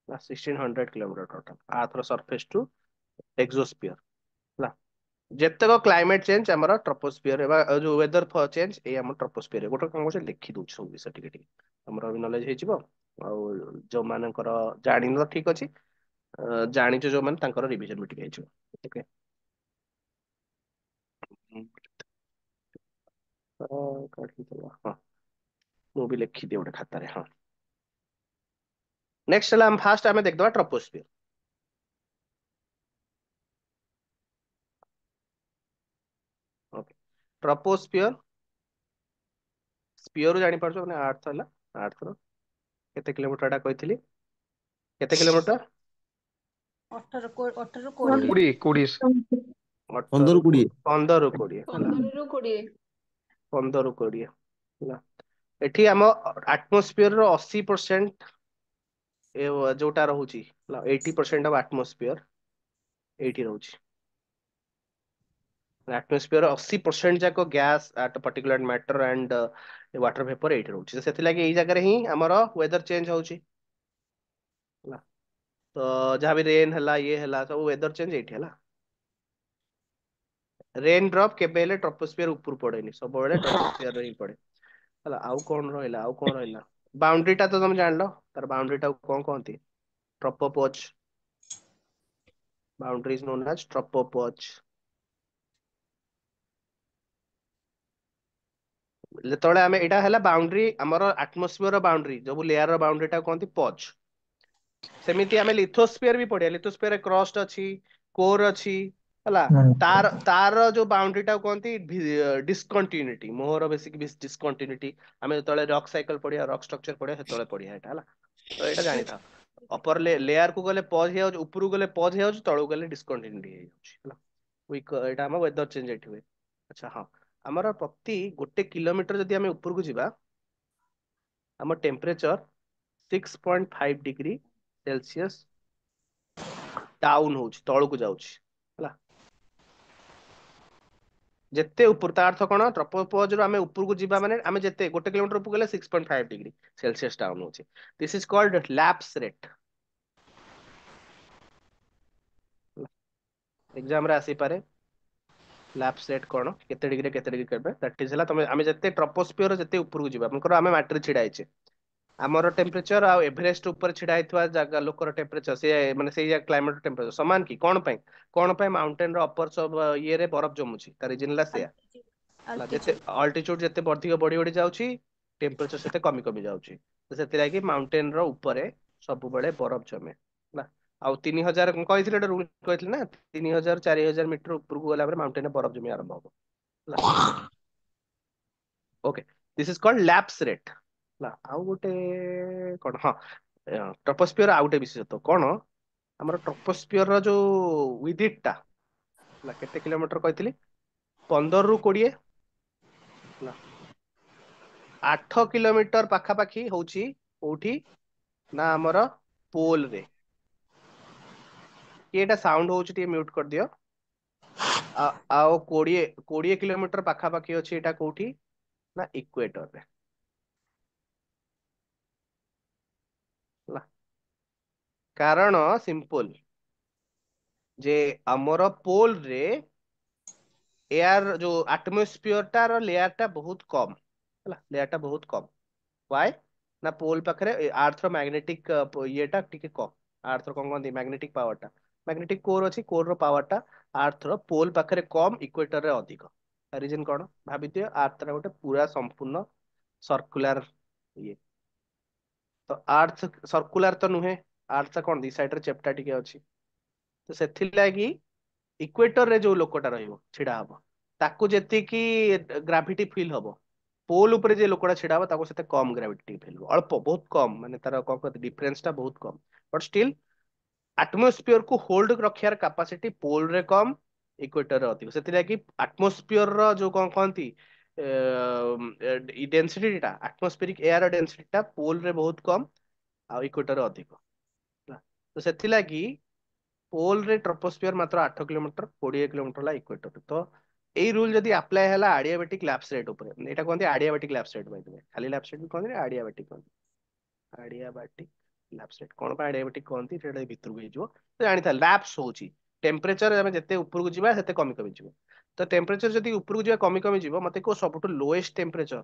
1600 किलोमीटर टोटल अर्थ रो सरफेस टू एक्सोस्फियर ला जेतक क्लाइमेट चेंज हमर ट्रोपोस्फियर एबा जो वेदर चेंज ए हमर ट्रोपोस्फियर गोटे कोन से लिखि दउ सब विषय टिके टिके हमर भी नॉलेज हे जिवो आ जो मानकर जानि न ठीक अछि ଜାଣିଛୁ ଯୋଉମାନେ ତାଙ୍କର ରିଭିଜନ ବି ଟିକେ ହେଇଯିବ। ଓକେ କାଢିଦେବା। ହଁ ମୁଁ ବି ଲେଖିଦିଏ ଗୋଟେ ଖାତାରେ। ହଁ ନେକ୍ସଟ ହେଲା ଆମେ ଫାଷ୍ଟ ଆମେ ଦେଖିଦବା ଟ୍ରପୋସ୍ଫିୟର। ଓକେ ଟ୍ରପୋସ୍ଫିୟର ସ୍ପିୟର ଜାଣିପାରୁଛ ମାନେ ଆର୍ଥ ହେଲା, ଆର୍ଥର କେତେ କିଲୋମିଟର ଏଟା କହିଥିଲି, କେତେ କିଲୋମିଟର? 18 ରୁ 20 20 20 15 18 20 15 20 ହେଲା, 15 ରୁ 20 15 20 ହେଲା। ଏଠି ଆମ ଆଟମୋସ୍ଫିୟର ର 80% ଯୋଉଟା ରହୁଛି 80% ଅଫ ଆଟମୋସ୍ଫିୟର ଏଇଠି ରହୁଛି। ଆଟମୋସ୍ଫିୟର 80% ଯାକ gas particular matter and water vapour ଏଇଠି ରହୁଛି। ସେଥିଲାଗି ଏଇ ଜାଗାରେ ହିଁ ଆମର ୱେଦର ଚେଞ୍ଜ ହଉଛି ହେଲା। ତ ଯାହା ବି ରେନ୍ ହେଲା ଇଏ ହେଲା ସବୁ ୱେଦର ଚେଞ୍ଜ ଏଇଠି ହେଲା। ରେନ୍ ଡ୍ରପ୍ କେବେ ହେଲେ ଟ୍ରପୋସ୍ଫିୟର ଉପରୁ ପଡେନି, ସବୁବେଳେ ଟ୍ରପୋସ୍ଫିୟର ହିଁ ପଡେ ହେଲା। ଆଉ କଣ ରହିଲା, ଆଉ କଣ ରହିଲା? ବାଉଣ୍ଡ୍ରିଟା ତ ତମେ ଜାଣିଲ, ତାର ବାଉଣ୍ଡ୍ରିଟାକୁ କଣ କହନ୍ତି? Tropopause. Boundary is known as tropopause. ଯେତେବେଳେ ଆମେ ଏଇଟା ହେଲା ବାଉଣ୍ଡ୍ରି, ଆମର ଆଟମୋସ୍ଫିୟର ବାଉଣ୍ଡ୍ରି, ଯୋଉ ଲେୟାର ବାଉଣ୍ଡ୍ରିଟା କହନ୍ତି ପଜ। ସେମିତି ଆମେ ଲିଥୋସ୍ଫିୟର ବି ପଢିବା। ଲିଥୋସ୍ଫିୟର କ୍ରଷ୍ଟ ଅଛି, କୋର ଅଛି ହେଲା। ତାର ତାର ଯୋଉ ବାଉଣ୍ଡ୍ରିଟା କୁହନ୍ତି ଡିସକଣ୍ଟିନ୍ୟୁଟି, ମୋହର ବେସିକ ଡିସକଣ୍ଟିନ୍ୟୁଟି। ଆମେ ଯେତେବେଳେ ରକ୍ ସାଇକେଲ ପଢିବା, ରକ୍ ଷ୍ଟ୍ରକ୍ଚର ପଢିବା, ସେତେବେଳେ ପଢିବା ଏଇଟା ହେଲା। ତ ଏଇଟା ଜାଣିଥାଅ। ଅପର ଲେୟାର କୁ ଗଲେ ପଜ ହେଇଯାଉଛି, ଉପରକୁ ଗଲେ ପଜ ହେଇଯାଉଛି, ତଳକୁ ଗଲେ ଡିସକଣ୍ଟିନ୍ୟୁଟି ହେଇଯାଉଛି ହେଲା। ଏଇଟା ଆମ ୱେଦର ଚେଞ୍ଜ ଏଠି ହୁଏ। ଆଚ୍ଛା ହଁ, ଆମର ପ୍ରତି 1 କିଲୋମିଟର ଯଦି ଆମେ ଉପରକୁ ଯିବା, ଆମ ଟେମ୍ପରେଚର 6.5 ଡିଗ୍ରୀ ସେଲସିୟସ ଡାଉନ ହଉଛି, ତଳକୁ ଯାଉଛି ହେଲା। ଯେତେ ଉପର, ତା ଅର୍ଥ କଣ? ଟ୍ରପୋପଜ ରୁ ଆମେ ଉପରକୁ ଯିବା ମାନେ ଆମେ ଯେତେ 1 କିଲୋମିଟର ଉପରକୁ ଗଲେ 6.5 ଡିଗ୍ରୀ ସେଲସିୟସ ଡାଉନ ହଉଛି। This is called lapse rate. Exam ରେ ଆସିପାରେ ଲ୍ୟାପ୍ସ ରେଟ୍ କଣ, କେତେ ଡିଗ୍ରୀ କେତେ ଡିଗ୍ରୀ କେବେ, ଦ୍ୟାଟ୍ ଇଜ ହେଲା ତମେ ଆମେ ଯେତେ ଟ୍ରପୋସ୍ଫିୟର ଯେତେ ଉପରକୁ ଯିବା, ମନେକର ଆମେ ମାଟିରେ ଛିଡା ହେଇଛେ, ଆମର ଟେମ୍ପରେଚର ଆଉ ଏଭରେଷ୍ଟ ଉପରେ ଛିଡା ହେଇଥିବା ଜାଗା ଲୋକର ଟେମ୍ପରେଚର ସେ ମାନେ ସେଇ କ୍ଲାଇମେଟ ଟେମ୍ପରେଚର ସମାନ କି? କଣ ପାଇଁ? କଣ ପାଇଁ? ମାଉଣ୍ଟେନ ର ଅପର ଇଏରେ ବରଫ ଜମୁଛି, ତାର ରିଜିନ ହେଲା ସେଇଆ ହେଲା। ଯେତେ ଆଲ୍ଟିଚ୍ୟୁଡ ଅଲ୍ଟିଚ୍ୟୁଡ ଯେତେ ଅଧିକ ବଢି ବଢି ଯାଉଛି, ଟେମ୍ପରେଚର ସେତେ କମି କମି ଯାଉଛି। ତ ସେଥିଲାଗି ମାଉଣ୍ଟେନ ର ଉପରେ ସବୁବେଳେ ବରଫ ଜମେ ହେଲା। ଆଉ 3000 କହିଥିଲି, ଗୋଟେ ରୁଲ କହିଥିଲି ନା, 3000 4000 ମିଟର ଉପରକୁ ଗଲା ପରେ ମାଉଣ୍ଟେନ ବରଫ ଜମି ଆରମ୍ଭ ହବ ହେଲା। Okay this is called lapse rate ହେଲା। ଆଉ ଗୋଟେ କଣ, ହଁ ଟ୍ରପୋସ୍ଫିୟର ଆଉ ଗୋଟେ ବିଶେଷତ୍ୱ କଣ, ଆମର ଟ୍ରପୋସ୍ଫିୟର ର ଯୋଉ ୱିଡଥ ଟା ହେଲା, କେତେ କିଲୋମିଟର କହିଥିଲି? 15 ରୁ 20 ହେଲା। 8 କିଲୋମିଟର ପାଖାପାଖି ହଉଛି କୋଉଠି ନା ଆମର ପୋଲ ରେ। କିଏ ଏଟା ସାଉଣ୍ଡ ହଉଛି ଟିକେ ମ୍ୟୁଟ କରିଦିଅ। ଆଉ 20 କିଲୋମିଟର ପାଖାପାଖି ଅଛି ଏଇଟା କୋଉଠି ନା ଇକ୍ୱେଟର ରେ ହେଲା। କାରଣ ସିମ୍ପଲ, ଯେ ଆମର ପୋଲ ରେ ଏୟାର ଯୋଉ ଆଟମୋସ୍ଫିୟର ଟାର ଲେୟାର ଟା ବହୁତ କମ ହେଲା, ଲେୟାର ଟା ବହୁତ କମ। ୱାଇ ନା ପୋଲ ପାଖରେ ଆର୍ଥ ର ମ୍ୟାଗ୍ନେଟିକ ଇଏଟା ଟିକେ କମ। ଆର୍ଥ ର କଣ କହନ୍ତି ମ୍ୟାଗ୍ନେଟିକ ପାୱାର ଟା, ମ୍ୟାଗ୍ନେଟିକ କୋର ଅଛି, କୋର ର ପାୱାର ଟା ଆର୍ଥ ର ପୋଲ ପାଖରେ କମ, ଇକ୍ୱେଟର ରେ ଅଧିକ। ରିଜନ କଣ ଭାବିଦିଅ, ଆର୍ଥ ର ଗୋଟେ ପୁରା ସମ୍ପୂର୍ଣ୍ଣ ସର୍କୁଲାର ଇଏ, ତ ଆର୍ଥ ସର୍କୁଲାର ତ ନୁହେଁ, ଆର୍ଥ କଣ ଦି ସାଇଡରେ ଚେପ୍ଟା ଟିକେ ଅଛି। ତ ସେଥିଲାଗି ଇକ୍ୱେଟର ରେ ଯୋଉ ଲୋକଟା ରହିବ ଛିଡା ହବ, ତାକୁ ଯେତିକି ଗ୍ରାଭିଟି ଫିଲ୍ ହବ, ପୋଲ ଉପରେ ଯେ ଲୋକଟା ଛିଡା ହବ ତାକୁ ସେତେ କମ ଗ୍ରାଭିଟି ଫିଲ୍ ହବ। ଅଳ୍ପ ବହୁତ କମ, ମାନେ ତାର କଣ କହନ୍ତି ଡିଫରେନ୍ସ ଟା ବହୁତ କମ। ବଟ ଷ୍ଟିଲ୍ ଆଟମୋସ୍ଫିୟର କୁ ହୋଲ୍ଡ ରଖିବାର କାପାସିଟି ପୋଲ ରେ କମ, ଇକ୍ୱେଟର ରେ ଅଧିକ। ସେଥିଲାଗି ଆଟମୋସ୍ଫିୟର ର ଯୋଉ କଣ କହନ୍ତି ଡେନ୍ସିଟି ଟା, ଆଟମୋସ୍ଫିୟରିକ ଏୟାର ଡେନ୍ସିଟି ଟା ପୋଲ ରେ ବହୁତ କମ ଆଉ ଇକ୍ୱେଟର ରେ ଅଧିକ ହେଲା। ତ ସେଥିଲାଗି ପୋଲ ରେ ଟ୍ରପୋସ୍ଫିୟର ମାତ୍ର 8 କିଲୋମିଟର, 20 କିଲୋମିଟର ହେଲା ଇକ୍ୱେଟର। ତ ଏଇ ରୁଲ ଯଦି ଆପ୍ଲାଏ ହେଲା ଆଡିଆବେଟିକ ଲ୍ୟାପ୍ସ ରେଟ୍ ଉପରେ, ଏଇଟା କୁହନ୍ତି ଆଡିଆବେଟିକ ଲ୍ୟାପ୍ସ ରେଟ୍, ଖାଲି ଲ୍ୟାପ୍ସ ରେଟ୍ ବି କହନ୍ତି, ଆଡିଆବେଟିକ କହନ୍ତି। ଆଡିଆବାଟିକ ଲ୍ୟାପ୍ସ ରେଟ୍ କଣ ପାଇଁ ଆଡିଆବେଟିକ କହନ୍ତି, ସେଟା ଭିତରକୁ ହେଇଯିବ। ତ ଜାଣିଥା ଲ୍ୟାପ୍ସ ହଉଛି ଟେମ୍ପରେଚର, ଆମେ ଯେତେ ଉପରକୁ ଯିବା ସେତେ କମି କମି ଯିବ। ତ ଟେମ୍ପରେଚର ଯଦି ଉପରକୁ ଯିବା କମି କମି ଯିବ, ମତେ କୁହ ସବୁଠୁ ଲୋଏଷ୍ଟ ଟେମ୍ପରେଚର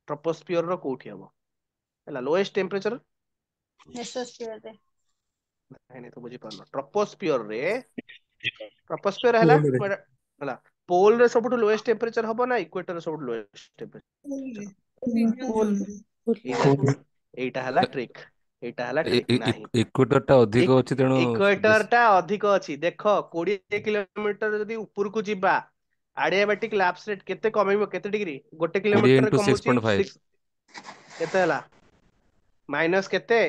ଟ୍ରପୋସ୍ଫିୟର ର କୋଉଠି ହବ? ହେଲା ଲୋଏଷ୍ଟ ଟେମ୍ପରେଚର ମେସୋସ୍ଫିୟର ରେ ନାଇଁ ନାଇଁ, ତୁ ବୁଝିପାରୁନ। ଟ୍ରୋପୋସ୍ଫିयर ରେ ହେଲା ପୋଲ ରେ ସବୁଠୁ लोएस्ट टेम्परेचर ହବ ନା ଇକ୍वेଟର ରେ ସବୁଠୁ लोएस्ट टेम्परेचर? Pole. ଏଇଟା ହେଲା ଟ୍ରିକ୍। ଏଇଟା ହେଲା ଟ୍ରିକ୍। ନାହିଁ, ଇକ୍ୱେଟର ଟା ଅଧିକ ଅଛି ତେଣୁ ଇକ୍वेଟର ଟା ଅଧିକ ଅଛି। ଦେଖ 20 କିଲୋମିଟର ଯଦି ଉପରକୁ ଯିବା, ଆଡିଆବାଟିକ ଲାପ୍ସ ରେଟ୍ କେତେ କମିବ? କେତେ ଡିଗ୍ରୀ? 1 20 କିଲୋମିଟର into କମୁଛି 6.5 କେତେ ହେଲା? ମାଇନସ କେତେ?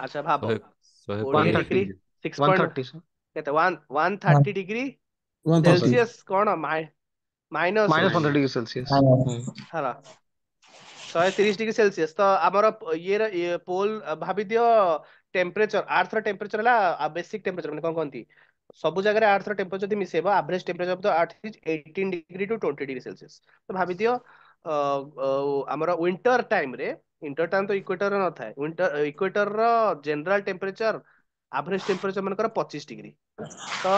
ଆଚ୍ଛା ଭାବ, 20 120 ଡିଗ୍ରୀ 6 ପଏଣ୍ଟ 130 sir. କେତେ? 130 ଡିଗ୍ରୀ 130. ସେଲସିୟସ କଣ ମାଇନସ Minus ହଉଛି 130 degree Celsius. ହେଲା 130 डिग्री सेल्सियस। तो आमर ये पोल भाभी दियो टेम्परेचर, आर्थ रो टेम्परेचर है बेसिक टेम्परेचर माने कोन कोनती सब जगह आर्थ रो टेम्परेचर जदी मिसेबो average temperature of the earth is 18 degree to 20 degree Celsius. तो भाभी दियो आमर विंटर टाइम रे, विंटर टाइम तो इक्वेटर न थाए, विंटर इक्वेटर रो जनरल टेम्परेचर एवरेज टेम्परेचर मानकर 25 डिग्री। तो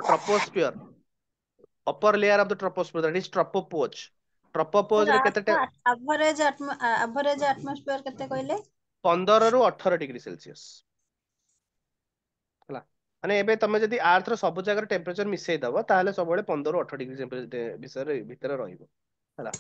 troposphere upper layer of the troposphere that is tropopause, tropopause रे केते? एवरेज एटमॉस्फेयर केते कहले? 15 ରୁ 18 डिग्री सेल्सियस ହେଲା। ମାନେ ଏବେ ତମେ ଯଦି ଆର୍ଥ ର ସବୁ ଜାଗାର ଟେମ୍ପରେଚର ମିଶେଇ ଦବ ତାହେଲେ ସବୁବେଳେ 15 ରୁ 18 ଡିଗ୍ରୀ ଭିତରେ ରହିବ ହେଲା।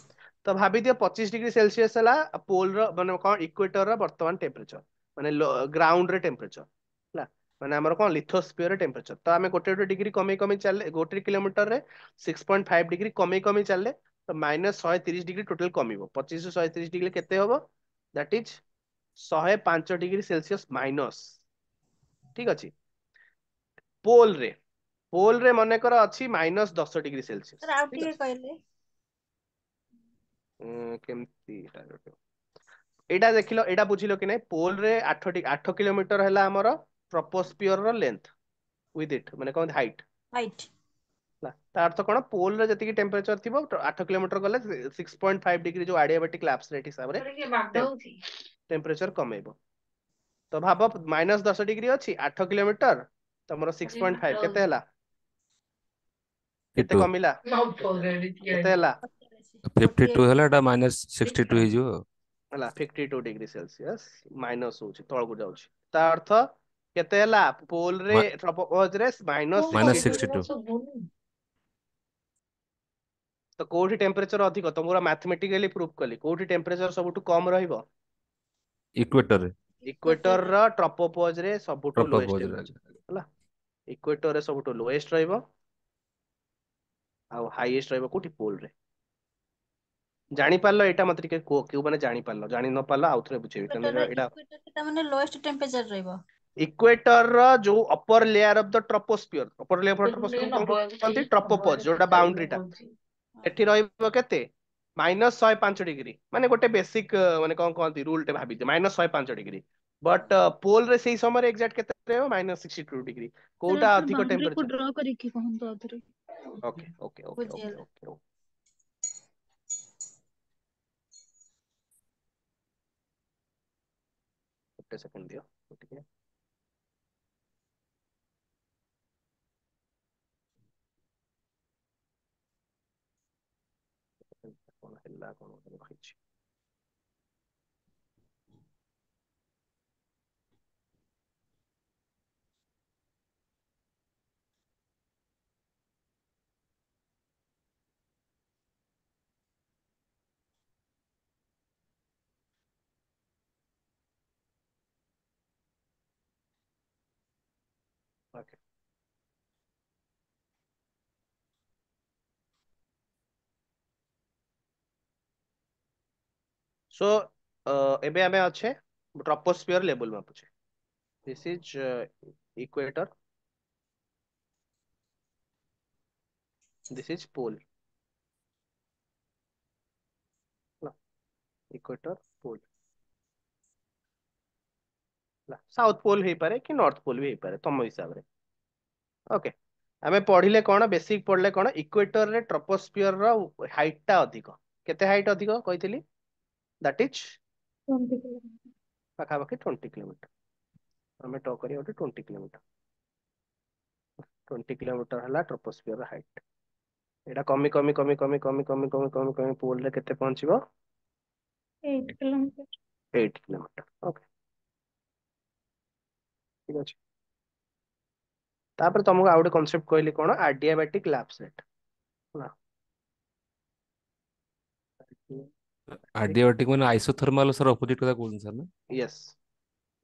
ତ ଭାବି ଦିଅ 25 डिग्री सेल्सियस ହେଲା ପୋଲ ର ମାନେ କଣ ଇକ୍ୱେଟର ର ବର୍ତ୍ତମାନ ଟେମ୍ପରେଚର, ମାନେ ଗ୍ରାଉଣ୍ଡ ରେ ଟେମ୍ପରେଚର ହେଲା। ମାନେ ଆମର କଣ ଲିଥୋସ୍ଫିୟର ର ଟେମ୍ପରେଚର। ତ ଆମେ ଗୋଟେ ଗୋଟେ ଡିଗ୍ରୀ କମେଇ କମେଇ ଚାଲେ, 1 କିଲୋମିଟର ରେ 6.5 डिग्री कमेई कमेई ଚାଲେ ତ ମାଇନସ 130 डिग्री टोटल कमिବ। 25 ରୁ 130 डिग्री କେତେ ହବ? That is 105 degree Celsius minus. ठीक अच्छे। पोल रे मनकर अच्छी -10 डिग्री सेल्सियस। आउ ठीक टिके अच्छे। कहले केमती एटा देखिलो, एटा बुझिलो कि नहीं? पोल रे 8 किलोमीटर है आमर ट्रोपोस्फियर रो लेंथ विथ इट माने कौन हाइट हाइट तार अर्थ कौन? पोल रे जति टेम्परेचर थी 8 किलोमीटर गले 6.5 डिग्री जो एडियाबेटिक लैप्स रेट हिसाब रे टेम्परेचर कमेबो। तो भाव -10 डिग्री अच्छी 8 किलोमीटर तुम 6.5 केते हला? केते 52 कमिला? केते हला? 52 ହେଲା ଏଟା -62 ହେଇଯିବ। हला 52 डिग्री सेल्सियस माइनस होची तळ को जाउची। ता अर्थ केते हला? पोल रे ट्रोपोज रे -62। -62 तो कोठी टेम्परेचर अधिक तुमरा मैथमेटिकली प्रूफ कली कोठी टेम्परेचर सबुठु कम रहइबो? इक्वेटर रे, इक्वेटर रो ट्रोपोज रे सबुठु लोएस्ट ट्रोपोपॉज रे। टेम्परेचर हला। इक्वेटर रे सबुठु लोएस्ट रहइबो आ हाईएस्ट रहइबो कोठी? पोल रे। जानी पारलो एटा मत टिके को क्यों माने जानी पारलो, जानी न पारलो आउ थरे बुझेबी कने एटा इक्वेटर माने लोएस्ट टेम्परेचर रहइबो। इक्वेटर रो जो upper layer of the troposphere, upper layer of troposphere कोन कोनती? ट्रोपोपॉज जोटा बाउंड्री टा एठी रहइबो केते? -105 डिग्री माने गोटे बेसिक माने कोन कोनती रूल टे भाबी -105 डिग्री। बट पोल रे सेही समय रे एग्जैक्ट केते रहइबो? -62 डिग्री। सर कोटा आउथरे अधिक बाउंड्री को टेम्परेचर? ड्रॉ करके कहंतो आउथरे। ओके ओके ओके ओके बुझियला ओके ओके सेकंड दियो ठीक है। कौन हल्ला कौन रहिछि? ओके सो एबे हमें अच्छे ट्रोपोस्फियर लेवल में पूछे। This is equator, this is pole. Equator pole south pole हो पारे कि नॉर्थ पोल भी हो पारे तुम हिसाब रे। ओके आमे पढ़िले कौन? बेसिक पढ़ले कौन? इक्वेटर रे ट्रोपोस्फियर रो हाइट टा अधिक। केते हाइट अधिक कहितली? दैट इज पाखापाखि 20 किलोमीटर। हमें टॉक करिया 20 किलोमीटर। 20 किलोमीटर हला ट्रोपोस्फियर रो हाइट। एटा कमी कमी कमी कमी कमी कमी कमी कमी कमी पोल रे केते पहुंचबो? 8 किलोमीटर। 8 किलोमीटर। ओके ठीक अछि तापर तुमको आउट कांसेप्ट कहली कोन एडियाबैटिक लैप्स रेट ना आडियोटिक माने आइसोथर्माल सर अपोजिट कथा कोन सर ना यस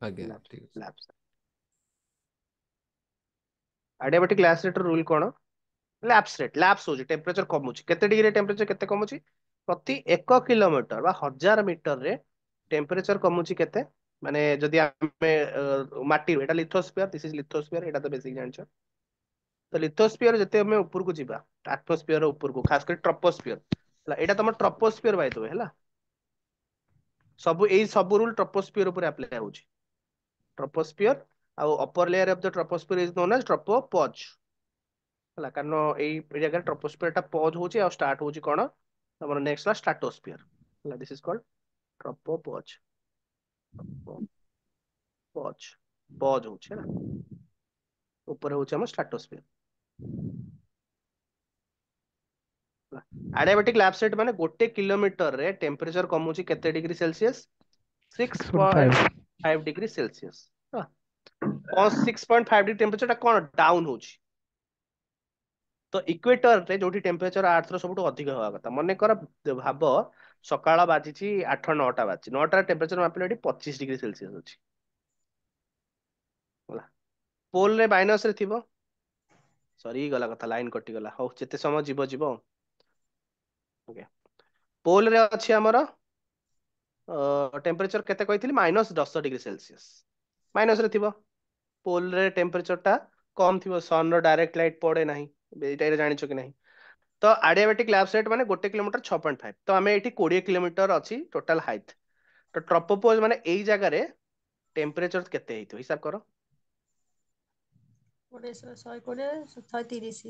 आज्ञा लैप्स ठीक अछि lapse adiabatic lapse rate rule कोन लैप्स हो टेम्परेचर कमुची केते डिग्री टेम्परेचर केते कमुची प्रति 1 किलोमीटर बा 1000 मीटर रे टेम्परेचर कमुची केते माने जदि आमे माटी एटा लिथोस्फियर दिस इज लिथोस्फियर एटा तो बेसिक जानछ तो लिथोस्फियर जते हमें ऊपर को जीवा एटमॉस्फियर ऊपर को खास कर ट्रोपोस्फियर एटा तम ट्रोपोस्फियर बाय द वे हला सब रूल ट्रोपोस्फियर ऊपर अप्लाई होची ट्रोपोस्फियर ଆଉ upper layer of the troposphere is known as tropopause ହେଲା କାରଣ ଏଇ ଜାଗାରେ troposphere ଟା pause ହଉଛି ଆଉ start ହଉଛି କଣ ଆମର next ହେଲା stratosphere ହେଲା this is called tropopause pause pause ହଉଛି ହେଲା ଉପରେ ହଉଛି ଆମ stratosphere एडियाबैटिक लैप्स रेट माने 1 किलोमीटर रे टेम्परेचर कमुची केते degree Celsius 6.5 6.5 degree Celsius 6.5 degree temperature टा कोन डाउन होची तो इक्वेटर रे जोठी टेम्परेचर अर्थ रो सबटु अधिक होवा कथा मने कर भाब सकाळ बाजिची 8 9टा बाजी 9टा टेम्परेचर मापिले एटी 25 डिग्री सेल्सियस अछि होला पोल रे माइनस रे थिबो सरी गला कथा लाइन कटि गला हो जेते समय जीव जीव ओके पोल रे अछि हमर टेम्परेचर केते कहिथिली -10 डिग्री सेल्सियस माइनस रे थिबो पोल रे टेम्परेचर टा कम थिबो सन रो डायरेक्ट लाइट पड़े नाही एटा जानिछो कि नाही तो एडियाबैटिक लैप्स रेट माने 1 किलोमीटर 6.5 तो हमें एठी 20 किलोमीटर अछि टोटल हाइट तो ट्रोपोपोज माने एई जगह रे टेम्परेचर केते हेइतो हिसाब करो 120 130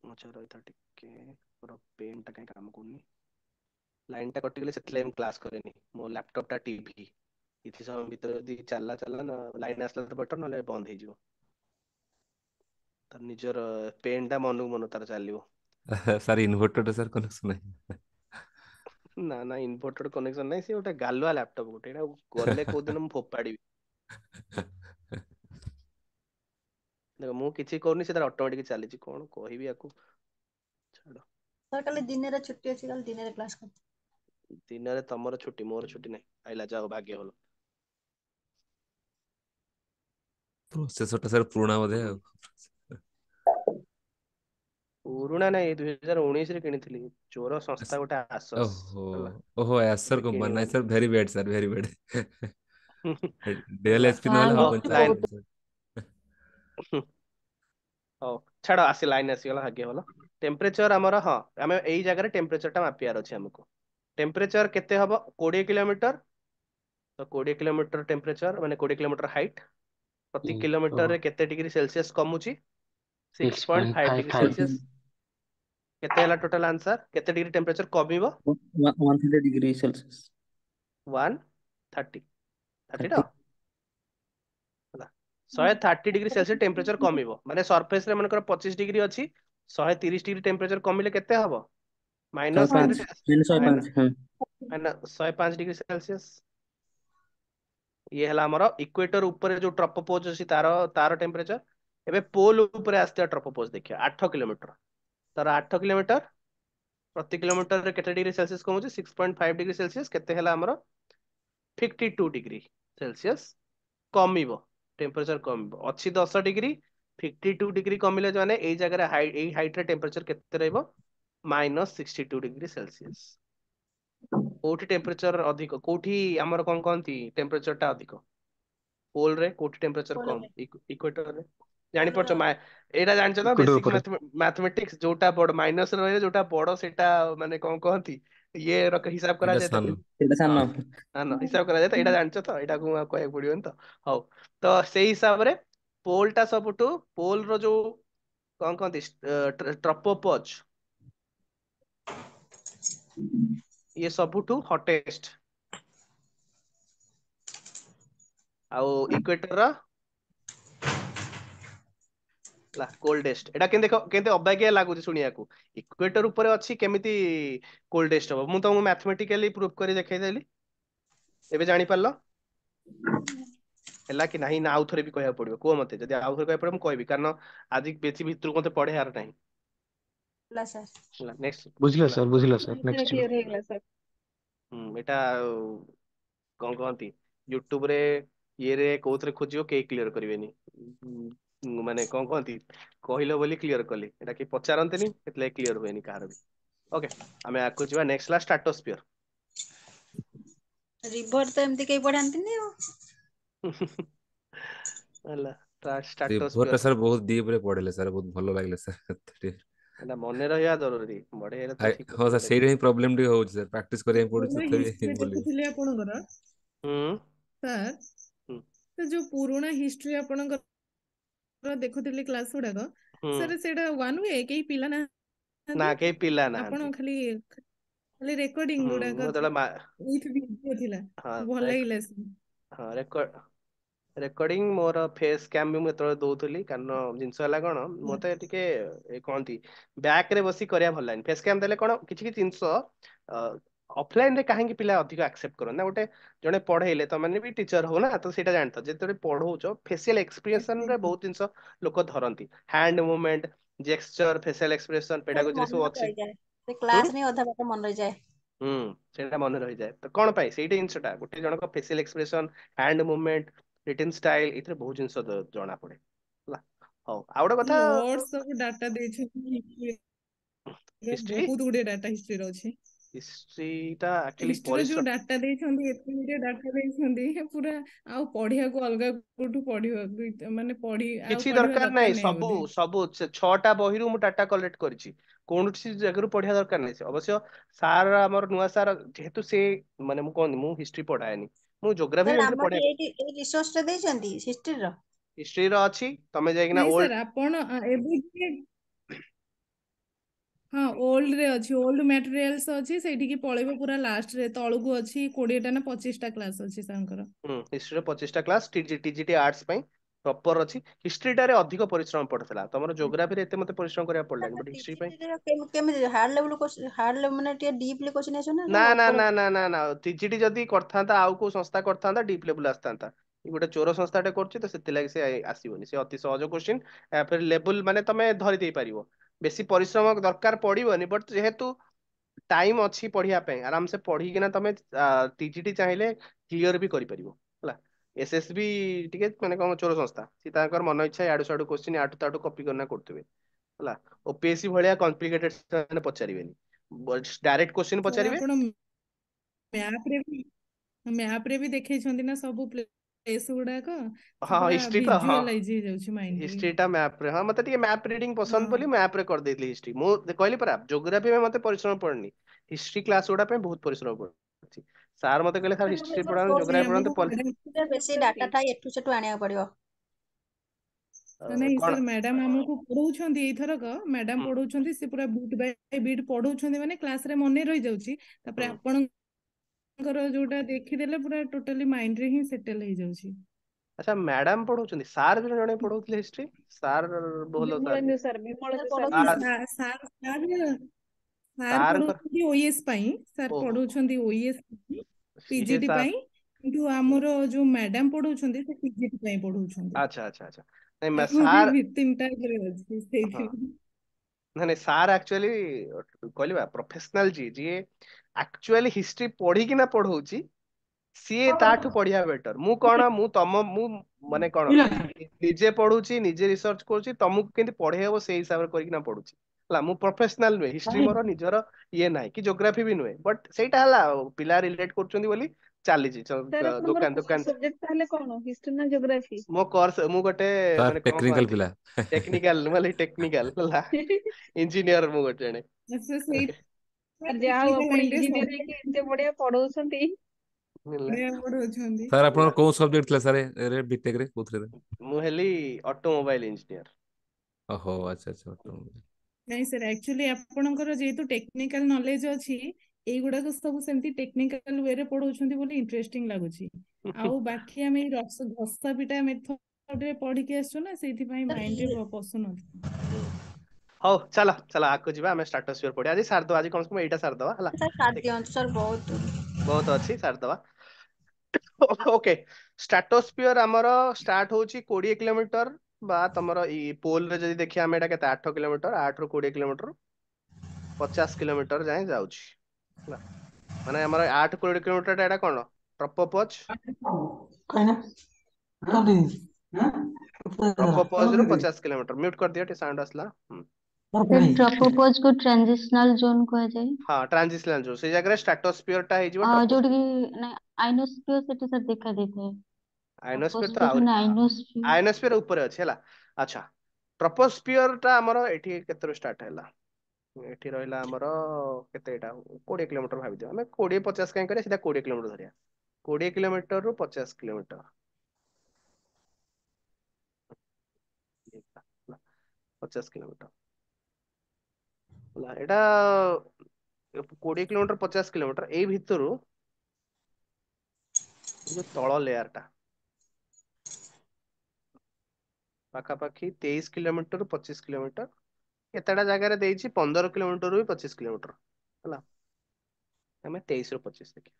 अच्छा रहिता टिके पूरा पेन टा कहीं काम करनी लाइन टा कटि गेले सेतले हम क्लास करेनी मो लैपटॉप टा टीवी इथि सब भीतर यदि चलला चलला ना लाइन आसला तो बेटर नले बंद हे जिवो तर निजर पेन टा मनु मन तार चलिवो सर इन्वर्टर सर कनेक्शन है ना ना इन्वर्टर कनेक्शन नहीं से गोटे गालुआ लैपटॉप गोटे एटा गले को दिन मु फोपाड़ी देखो मु किछि करनी से तार ऑटोमेटिक चली छी कोन कहबी याकू छाड़ो सर काली दिन रे छुट्टी अछि काली दिन रे क्लास कर दिन रे तमरो छुट्टी मोर छुट्टी नहीं आइला जाओ भाग्य होलो प्रोसेसर सर पुराना बोधे पुरुଣା नहीं 2019 रे किनिथिली चोर संस्था गोटे आसस ओहो ହେଲା ओहो यस सर ଏବେ को मानना है କିଣିବନି sir very bad sir very bad Dell HP hang नहले हबन ହଉଥିବ ଲାଇନ ଗୋଟେ सर ହଉ ଛାଡ ଆସି ଲାଇନ ଆସିଗଲା ଭାଗ୍ୟ ଭଲ टेम्परेचर हमर हां हमें एई जगह रे टेम्परेचर टा मापियार अछि हमको टेम्परेचर केते हबो 20 किलोमीटर तो 20 किलोमीटर टेम्परेचर माने 20 किलोमीटर हाइट प्रति किलोमीटर रे केते डिग्री सेल्सियस कमुची 6.5 डिग्री 6.55 सेल्सियस केते हला टोटल आंसर केते डिग्री टेम्परेचर कमिवो 130 डिग्री सेल्सियस 130 30 टा 30 ହେଲା 130 डिग्री सेल्सियस टेम्परेचर कमिवो माने सरफेस रे मनकर 25 डिग्री अछि 130 डिग्री टेम्परेचर कमिले केते हबो माइनस केते 105 -105 हाँ माइनस 105 डिग्री सेल्सियस ये हला हमर इक्वेटर ऊपर जो ट्रोपोपोज अछि तार तार टेम्परेचर एबे पोल ऊपर आस्ते ट्रोपोपोज देखियो 8 किलोमीटर तार 8 किलोमीटर प्रति किलोमीटर रे केते डिग्री सेल्सियस कमु 6.5 डिग्री सेल्सियस केते हला हमर 52 डिग्री सेल्सियस कमिवो टेम्परेचर कमिवो अछि 10 डिग्री 52 डिग्री कमिले माने एई जगह रे एई हाइट रे टेम्परेचर केते रहइबो -62 डिग्री सेल्सियस कोठी टेम्परेचर अधिक कोठी हमर कोन कोनती टेम्परेचर टा अधिक पोल रे कोठी टेम्परेचर पोल कम रे इक्वेटर रे जानि पोल रे पड़छो एटा जानछ ना इक्वेटर बेसिक ऊपर मैथमेटिक्स जोटा बड़ माइनस रे जोटा बड़ सेटा माने कोन कहंती ये रक हिसाब करा एटा जाय सन तो ସେଇଟା हाँ ସାନ हाँ ना हिसाब करा जाए तो एटा जानछ तो एटा को कहय पड़िबन तो हौ तो सेही हिसाब रे पोल टा सबटू पोल रो जो कोन कहंती ट्रोपोपॉज ये सबुठू हॉटेस्ट ଆଉ ଇକ୍ୱେଟର ला କୋଲ୍ଡେଷ୍ଟ ଏଟା କେମିତି ଦେଖ କେମିତି ଅବାଗିଆ ଲାଗୁଛି ଶୁଣିବାକୁ ଇକ୍ୱେଟର ଉପରେ ଅଛି କେମିତି କୋଲ୍ଡେଷ୍ଟ ହବ ମୁଁ ତମକୁ ମ୍ୟାଥମେଟିକାଲି ପ୍ରୁଫ କରି ଦେଖେଇଦେଲି ଏବେ ଜାଣି ପାରିଲ ହେଲା କି ନାହିଁ, ନା ଆଉ ଥରେ ବି କହିବାକୁ ପଡିବ? କୁହ ମତେ, ଯଦି ଆଉ ଥରେ କହିବାକୁ ପଡିବ ମୁଁ କହିବି, କାରଣ ଆଜି ବେଶୀ ଭିତରକୁ ମତେ ପଢେଇବାର ନାହିଁ। ହେଲା ସାର୍। ହେଲା ନେକ୍ସଟ ବୁଝିଲା ହେଲା। ସାର୍, ବୁଝିଲା ସାର୍, ଏଥର ନେକ୍ସଟ କ୍ଲିୟର ହେଇଗଲା ସାର୍। ଏଟା କଣ କହନ୍ତି ୟୁଟ୍ୟୁବ ରେ ଇଏରେ କୋଉଥିରେ ଖୋଜିବ କେହି କ୍ଲିୟର କରିବେନି। ମାନେ କଣ କହନ୍ତି, କହିଲ ବୋଲି କ୍ଲିୟର କଲି, ଏଟା କେହି ପଚାରନ୍ତିନି, ସେଥିଲାଗି କ୍ଲିୟର ହୁଏନି କାହାର ବି। ଓକେ, ଆମେ ଆଗକୁ ଯିବା। ନେକ୍ସଟ ହେଲା ଷ୍ଟ୍ରାଟୋସ୍ଫିୟର। ରିଭର ତ ଏମିତି କେହି ପଢାନ୍ତିନି ଆଉ। ହେଲା ରିଭର ଟା ଷ୍ଟ୍ରାଟୋସ୍ଫିୟର, ସାର୍ ବହୁତ ଡିପ ରେ ପଢିଲେ ସାର୍, ବହୁତ ଭଲ ଲାଗିଲା ସାର୍। ଏଟା ମନେ ରହିବା ଜରୁରୀ, ବଢେଇଲେ ତ ଠିକ ହଁ ଅଛି ସାର୍, ଗୋଟେ। ସେଇଟା ହିଁ ପ୍ରୋବ୍ଲେମ ଟିକେ ହଉଛି ସାର୍, ପ୍ରାକ୍ଟିସ କରିବାକୁ ପଡୁଛି ପୁରୁଣା ତଥାପି ହିଷ୍ଟ୍ରି ଭୁଲି ଦେଖୁଥିଲି ଆପଣଙ୍କର ହୁଁ ସାର୍, ହୁଁ ସେ ଯୋଉ ପୁରୁଣା ହିଷ୍ଟ୍ରି ଆପଣଙ୍କର ଦେଖୁଥିଲି କ୍ଲାସ ଗୁଡାକ, ହୁଁ ସାର୍ ସେଇଟା ୱାନ୍ ୱେ, କେହି ପିଲା ନା ନାହାନ୍ତି, କେହି ପିଲା ଆପଣ ନାହାନ୍ତି। ଖାଲି ଖାଲି ରେକର୍ଡିଂ ଗୁଡାକ ଯେତେବେଳେ ୱିଥ୍ ଭିଡିଓ ଥିଲା, ହଁ ଭଲ ଲାଗିଲା ସେ। ହଁ ରେକର୍ଡିଂ ମୋର ଫେସ୍ କ୍ୟାମ୍ ବି ମୁଁ ଯେତେବେଳେ ଦଉଥିଲି, କାରଣ ଜିନିଷ ହେଲା କଣ, ମତେ ଟିକେ କହନ୍ତି ବ୍ୟାକ୍ ରେ ବସି କରିବା ଭଲ ଲାଗେନି। ଫେସ୍ କ୍ୟାମ୍ ଦେଲେ କଣ କିଛି କିଛି ଜିନିଷ ଅଫଲାଇନ ରେ କାହିଁକି ପିଲା ଅଧିକ ଆକ୍ସେପ୍ଟ କରନ୍ତି ନା, ଗୋଟେ ଜଣେ ପଢେଇଲେ, ତମାନେ ବି ଟିଚର ହଉ ନା, ତ ସେଇଟା ଜାଣିଥ, ଯେତେବେଳେ ପଢଉଛ ଫେସିଆଲ ଏକ୍ସପ୍ରେସନ ରେ ବହୁତ ଜିନିଷ ଲୋକ ଧରନ୍ତି, ହ୍ୟାଣ୍ଡ ମୁଭମେଣ୍ଟ, ଜେକ୍ସଚର, ଫେସିଆଲ ଏକ୍ସପ୍ରେସନ, ସବୁ ପେଡାଗୋଜି ସବୁ ମନେ ଅଛି। ରହିଯାଏ, ସେ ହୁଁ କ୍ଲାସ ନେଇ ଅଧା ବାଟ ମନେ ରହିଯାଏ। ହୁଁ ସେଇଟା ମନେ ରହିଯାଏ। ତ କଣ ପାଇଁ ସେଇଟା ଜିନିଷଟା, ଗୋଟେ ଜଣଙ୍କ facial expression, hand movement, written style, ଏଥିରେ ବହୁତ ଜିନିଷ ଜଣା ପଡେ। ହେଲା, ହଉ ଆଉ ଗୋଟେ କଥା, ଲର୍ଡ ସବୁ ଡାଟା ଦେଇଛନ୍ତି, ହିଷ୍ଟ୍ରି ବହୁତ ଗୁଡିଏ ଡାଟା ହିଷ୍ଟ୍ରିର ଅଛି। ହିଷ୍ଟ୍ରିଟା ଆକ୍ଚୁଆଲି ହିଷ୍ଟ୍ରିର ଯୋଉ ପରିଶ୍ରମ। ଡାଟା ଦେଇଛନ୍ତି, ଏତେ ଗୁଡିଏ ଡାଟା ଦେଇଛନ୍ତି, ପୁରା ଆଉ ପଢିବାକୁ ଅଲଗା କୋଉଠୁ ପଢିବାକୁ ମାନେ ଆଉ କିଛି ପଢିବା ଦରକାର ନାହିଁ, ଦରକାର ନାହିଁ ସବୁ ବୋଧେ। ସବୁ 6ଟା ବହିରୁ ମୁଁ ଡାଟା କଲେକ୍ଟ କରିଛି, କୌଣସି ଜାଗାରୁ ପଢିବା ଦରକାର ନାହିଁ। ଅବଶ୍ୟ ସାର୍, ଆମର ନୂଆ ସାର୍ ଯେହେତୁ, ସେ ମାନେ ମୁଁ କହନି, ମୁଁ ହିଷ୍ଟ୍ରି ପଢାଏନି, ମୁଁ ଜୋଗ୍ରାଫି ସାର୍ ଏମିତିରେ ଆମର ପଢାଏ। ଏଇ ରିସୋର୍ସ ଟା ଦେଇଛନ୍ତି ହିଷ୍ଟ୍ରିର। ହିଷ୍ଟ୍ରିର ଅଛି, ତମେ ଯାଇକିନା ନାଇଁ ଓଲ୍ଡ। ସାର୍, ଆପଣ ଏବେ ଟିକେ, ହଁ ଓଲ୍ଡ ରେ ଅଛି, ଓଲ୍ଡ ମ୍ୟାଟେରିଆଲ୍ସ ଅଛି, ସେଇଠିକି ପଳେଇବ, ପୁରା ଲାଷ୍ଟରେ ତଳକୁ ଅଛି, 20ଟା ନା 25ଟା କ୍ଲାସ ଅଛି ସାର୍ଙ୍କର। ହିଷ୍ଟ୍ରିର 25ଟା କ୍ଲାସ, ଟିଜିଟି ଆର୍ଟ୍ସ ପାଇଁ ପ୍ରପର ଅଛି। ହିଷ୍ଟ୍ରିଟାରେ ଅଧିକ ପରିଶ୍ରମ ପଡିଥିଲା, ତମର ଜୋଗ୍ରାଫିରେ ଏତେ ମତେ ପରିଶ୍ରମ କରିବାକୁ ପଡିଲାନି, ବଟ୍ ହିଷ୍ଟ୍ରି ପାଇଁ। କେମିତି ହାର୍ଡ ଲେଭେଲ ହାର୍ଡ ଲେଭେଲ ମାନେ ଟିକେ ଡିପଲି କ୍ୱେଶ୍ଚନ ଆସିବ ନା ନା ସବୁ ନା ଅଳ୍ପ ନା ଲେଭେଲ? ନା ନା ନା ଟିଜିଟି ଯଦି କରିଥାନ୍ତା, ଆଉ କୋଉ ସଂସ୍ଥା କରିଥାନ୍ତା, ଡିପ୍ ଲେବୁଲ ଆସିଥାନ୍ତା। ଗୋଟେ ଚୋର ସଂସ୍ଥାଟେ କରୁଛି, ତ ସେଥିଲାଗି ସେ ଆସିବନି। ସେ ଅତି ସହଜ କୋଶ୍ଚିନ୍, ଲେବୁଲ ମାନେ ତମେ ଧରି ଦେଇ ପାରିବ, ବେଶୀ ପରିଶ୍ରମ ଦରକାର ପଡିବନି। ବଟ୍ ଯେହେତୁ ଟାଇମ ଅଛି ପଢିବା ପାଇଁ, ଆରାମସେ ପଢିକିନା ତମେ ଟିଜିଟି ଚାହିଁଲେ କ୍ଲିୟର ବି କରିପାରିବ। ହେଲା, ଏସଏସବି ଟିକେ ମାନେ କଣ, ଚୋର ସଂସ୍ଥା, ସେ ତାଙ୍କର ମନ ଇଚ୍ଛା ଆଡୁ ସାଡୁ କୋଶ୍ଚିନ୍ ଆଠୁ ତାଠୁ କପି କରିନା କରୁଥିବେ। ହେଲା, ଓପିଏସସି ଭଳିଆ କମ୍ପ୍ଲିକେଟେଡ ସେମାନେ ପଚାରିବେନି, ଡାଇରେକ୍ଟ କୋଶ୍ଚିନ୍ ସାର୍ ପଚାରିବେ। ଆପଣ ମ୍ୟାପରେ ବି ଦେଖେଇଛନ୍ତି ନା ସବୁ ପ୍ଲେସ୍ ଗୁଡାକ, ହଁ ସେ ପୁରା ହିଷ୍ଟ୍ରି ତ, ହଁ ଭିଜୁଆଲାଇଜ ହେଇଯାଉଛି ମାଇଣ୍ଡରେ। ହିଷ୍ଟ୍ରିଟା ମ୍ୟାପରେ, ହଁ ମତେ ଟିକେ ମ୍ୟାପ ରିଡିଙ୍ଗ ପସନ୍ଦ ବୋଲି ହଁ ମ୍ୟାପରେ କରିଦେଇଥିଲି ହିଷ୍ଟ୍ରି। ମୁଁ କହିଲି ପରା, ଜୋଗ୍ରାଫି ପାଇଁ ମତେ ପରିଶ୍ରମ ପଡନି, ହିଷ୍ଟ୍ରି କ୍ଲାସ ଗୁଡା ପାଇଁ ବହୁତ ପରିଶ୍ରମ ପଡୁଛି। ସାର୍ ମତେ କହିଲେ, ସାର୍ ହିଷ୍ଟ୍ରି ପଢାନ୍ତୁ, ନାଇଁ ଜୋଗ୍ରାଫି ଆମକୁ ପଢାନ୍ତୁ। ବେଶୀ ଡାଟା ଥାଏ, ଏଠୁ ସେଠୁ ଆଣିବାକୁ ପଡିବ। ନାଇଁ କଣ ସାର୍, ମ୍ୟାଡାମ ଆମକୁ ପଢଉଛନ୍ତି, ଏଇଥରକ ମ୍ୟାଡାମ ହୁଁ ପଢଉଛନ୍ତି, ସେ ପୁରା ବିଟ୍ ବାଇ ବିଟ୍ ପଢଉଛନ୍ତି, ମାନେ କ୍ଲାସରେ ମନେ ରହିଯାଉଛି। ତାପରେ ହୁଁ ଆପଣଙ୍କର ଯୋଉଟା ଦେଖିଦେଲେ ପୁରା ଟୋଟାଲି ମାଇଣ୍ଡରେ ହିଁ ସେଟେଲ ହେଇଯାଉଛି। ଆଚ୍ଛା, ମ୍ୟାଡାମ ପଢଉଛନ୍ତି? ସାର୍ ବି ଜଣେ ପଢଉଥିଲେ ହିଷ୍ଟ୍ରି, ସାର୍ ଭଲ ସାର୍ ବି। Bimalendu sir, Bimalendu sir sir madam. Sir ସାର୍ଙ୍କର ପଢଉଛନ୍ତି ଓଏସ୍ ପାଇଁ, ସାର୍ ଓହୋ ପଢଉଛନ୍ତି ଓଏସ୍ ସିଏ ପିଜିଟି ସାର୍। ପାଇଁ, କିନ୍ତୁ ଆମର ଯୋଉ ମ୍ୟାଡାମ ପଢଉଛନ୍ତି, ସେ ପିଜିଟି ପାଇଁ ପଢଉଛନ୍ତି। ଆଚ୍ଛା ଆଚ୍ଛା ଆଚ୍ଛା, ନାଇଁ ତାଙ୍କୁ ବି ସାର୍, ଭିତ୍ତିନଟା ଉପରେ ଅଛି ହଁ ସେଇଥିପାଇଁ। ନାଇଁ ନାଇଁ, ସାର୍ ଆକ୍ଚୁଆଲି କହିଲି ବା, ପ୍ରଫେସନାଲ ଯିଏ ଆକ୍ଚୁଆଲି ହିଷ୍ଟ୍ରି ପଢିକିନା ପଢଉଛି, ସିଏ ତାଠୁ ପଢିବା ବେଟର। ମୁଁ କଣ, ମୁଁ ମାନେ କଣ, ନିଜେ ପଢୁଛି, ନିଜେ ରିସର୍ଚ୍ଚ କରୁଛି, ତମକୁ କେମିତି ପଢେଇ ହବ ସେଇ ହିସାବରେ କରିକିନା ପଢୁଛି। ହେଲା, ମୁଁ ପ୍ରଫେସନାଲ ନୁହେଁ, ହିଷ୍ଟ୍ରି ମୋର ନିଜର ଇଏ ନାହିଁ, କି ଜୋଗ୍ରାଫି ବି ନୁହେଁ। ବଟ୍ ସେଇଟା ହେଲା, ପିଲା ରିଲେଟ କରୁଛନ୍ତି ବୋଲି ଚାଲିଛି। ସାର୍ ଆପଣଙ୍କର ଦୋକାନ କୋଉ ଦୋକାନ ସବଜେକ୍ଟ ତାହେଲେ କଣ, ହିଷ୍ଟ୍ରି ନା ଜିଓଗ୍ରାଫି? ମୋ କୋର୍ସ, ମୁଁ ଗୋଟେ ସାର୍ ମାନେ କଣ ଟେକ୍ନିକାଲ କହନ୍ତି, ପିଲା। ଟେକ୍ନିକାଲ ହେଲା, ଇଞ୍ଜିନିୟର ମୁଁ ଗୋଟେ ଜଣେ। ସେଇ ଯାହା ହଉ ଟେକ୍ନିକାଲ ଆପଣ ଲାଇନରେ ଇଞ୍ଜିନିୟର ସବୁ ହେଇକି ଏତେ ବଢିଆ ପଢଉଛନ୍ତି। ହେଲା ବଢିଆ ପଢଉଛନ୍ତି। ସାର୍ ହେଲା, ଆପଣଙ୍କର କୋଉ ସବଜେକ୍ଟ ଥିଲା ସାର୍ ବିଟେକ୍ ରେ, କୋଉଥିରେ? ମୁଁ ହେଲି ଅଟୋମୋବାଇଲ ଇଞ୍ଜିନିୟର। ଓହୋ, ଆଚ୍ଛା ଆଚ୍ଛା, ଅଟୋମୋବାଇଲ। ନାଇଁ ସାର୍, ଆକ୍ଚୁଆଲି ଆପଣଙ୍କର ଯେହେତୁ ଟେକ୍ନିକାଲ ନଲେଜ ଅଛି, ଏଇଗୁଡାକ ସବୁ ସେମିତି ଟେକ୍ନିକାଲ ୱେରେ ପଢଉଛନ୍ତି ବୋଲି ଇଣ୍ଟରେଷ୍ଟିଂ ଲାଗୁଛି। ଆଉ ବାକି ଆମେ ଏଇ ଘଷା ପିଟା ମେଥଡରେ ପଢିକି ଆସିଛୁ ନା, ସେଇଥିପାଇଁ ମାଇଣ୍ଡରେ ପଶୁନଥିଲା। ହଉ, ଚାଲ ଚାଲ ଆଗକୁ ଯିବା, ଆମେ ଷ୍ଟ୍ରାଟୋସ୍ଫିୟର ପଢିବା। ଆଜି ସାରିଦବା, ଆଜି କଣ ଏଇଟା ସାରିଦବା ହେଲା। ସାର୍ କାଟି ଦିଅନ୍ତୁ ସାର୍, ବହୁତ ବହୁତ ଅଛି, ସାରିଦବା। ओके स्ट्राटोस्फियर आमर स्टार्ट होची 20 किलोमीटर बा तमर ई पोल रे जदी देखिया हम एटा केते 8 किलोमीटर 8 ରୁ 20 किलोमीटर 50 किलोमीटर जाए जाउची ହେଲା माने हमर 8 किलोमीटर एटा कोन ट्रोपोपॉज ट्रोपोपॉज ରୁ 50 किलोमीटर म्यूट कर दियो टी साउंड असला सर ट्रोपोपॉज को ट्रांजिशनल जोन कहा जाए हाँ ट्रांजिशनल जो से जगह स्ट्राटोस्फियर टा हे जिवो जोड़ी ट्रोपोस्फियर की नहीं आइनोस्फियर सेठी सर देखा देता है आयनोस्फियर तो ट्रोपोस्फियर ना आइनोस्फियर आयनोस्फियर ऊपर अछि हला अच्छा ट्रोपोस्फियर टा हमर एठी केते स्टार्ट हैला एठी रहला हमर केते एटा 20 किलोमीटर भाबि दियो हमें 20 50 काई करे सीधा 20 किलोमीटर धरिया 20 किलोमीटर ରୁ 50 किलोमीटर 50 किलोमीटर ହେଲା ଏଟା 20 किलोमीटर 50 किलोमीटर एई भितरु जो तଳ लेयर टा पाखापाखि 23 किलोमीटर ରୁ 25 किलोमीटर केतेटा जगह रे देइछि 15 किलोमीटर ରୁ भी 25 किलोमीटर ହେଲା हमें 23 ରୁ 25 देखिए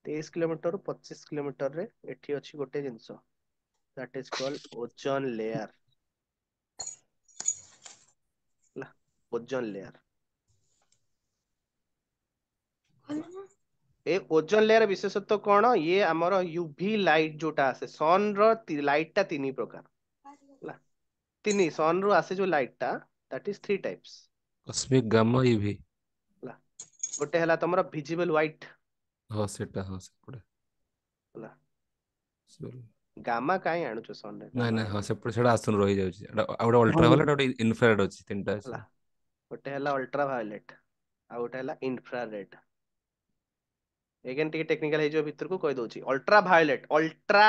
23 किलोमीटर ରୁ 25 किलोमीटर रे एठी अछि गोटे जिंस that is called ozone layer ହେଲା ओजोन लेयर ए ओजोन लेयर विशेषत्व कौन ये आमर यूवी लाइट जोटा आसे सन रो लाइट टा तीन प्रकार ହେଲା तीन सन रू आसे जो लाइट टा that is three types cosmic gamma UV ହେଲା गोटे हला तमरो विजिबल व्हाइट हाँ सेटा हाँ सेपटे ହେଲା सॉरी गामा काई आणुचो सन रे ନାଇଁ गामा ନାଇଁ ହଁ आणुनी ସେପଟେ ସେଟା ଆସୁନ ରହିଯାଉଛି ଏଟା ଆଉ ଗୋଟେ ଅଲ୍ଟ୍ରାଭାୟୋଲେଟ୍ ଆଉ ଗୋଟେ ଇନଫ୍ରାରେଡ୍ ଅଛି ତିନିଟା ଅଛି ହେଲା गोटे हला अल्ट्रा वायलेट आ गोटे हला इंफ्रारेड एगेन टिके टेक्निकल हे जो भीतर को कहि दोची अल्ट्रा वायलेट अल्ट्रा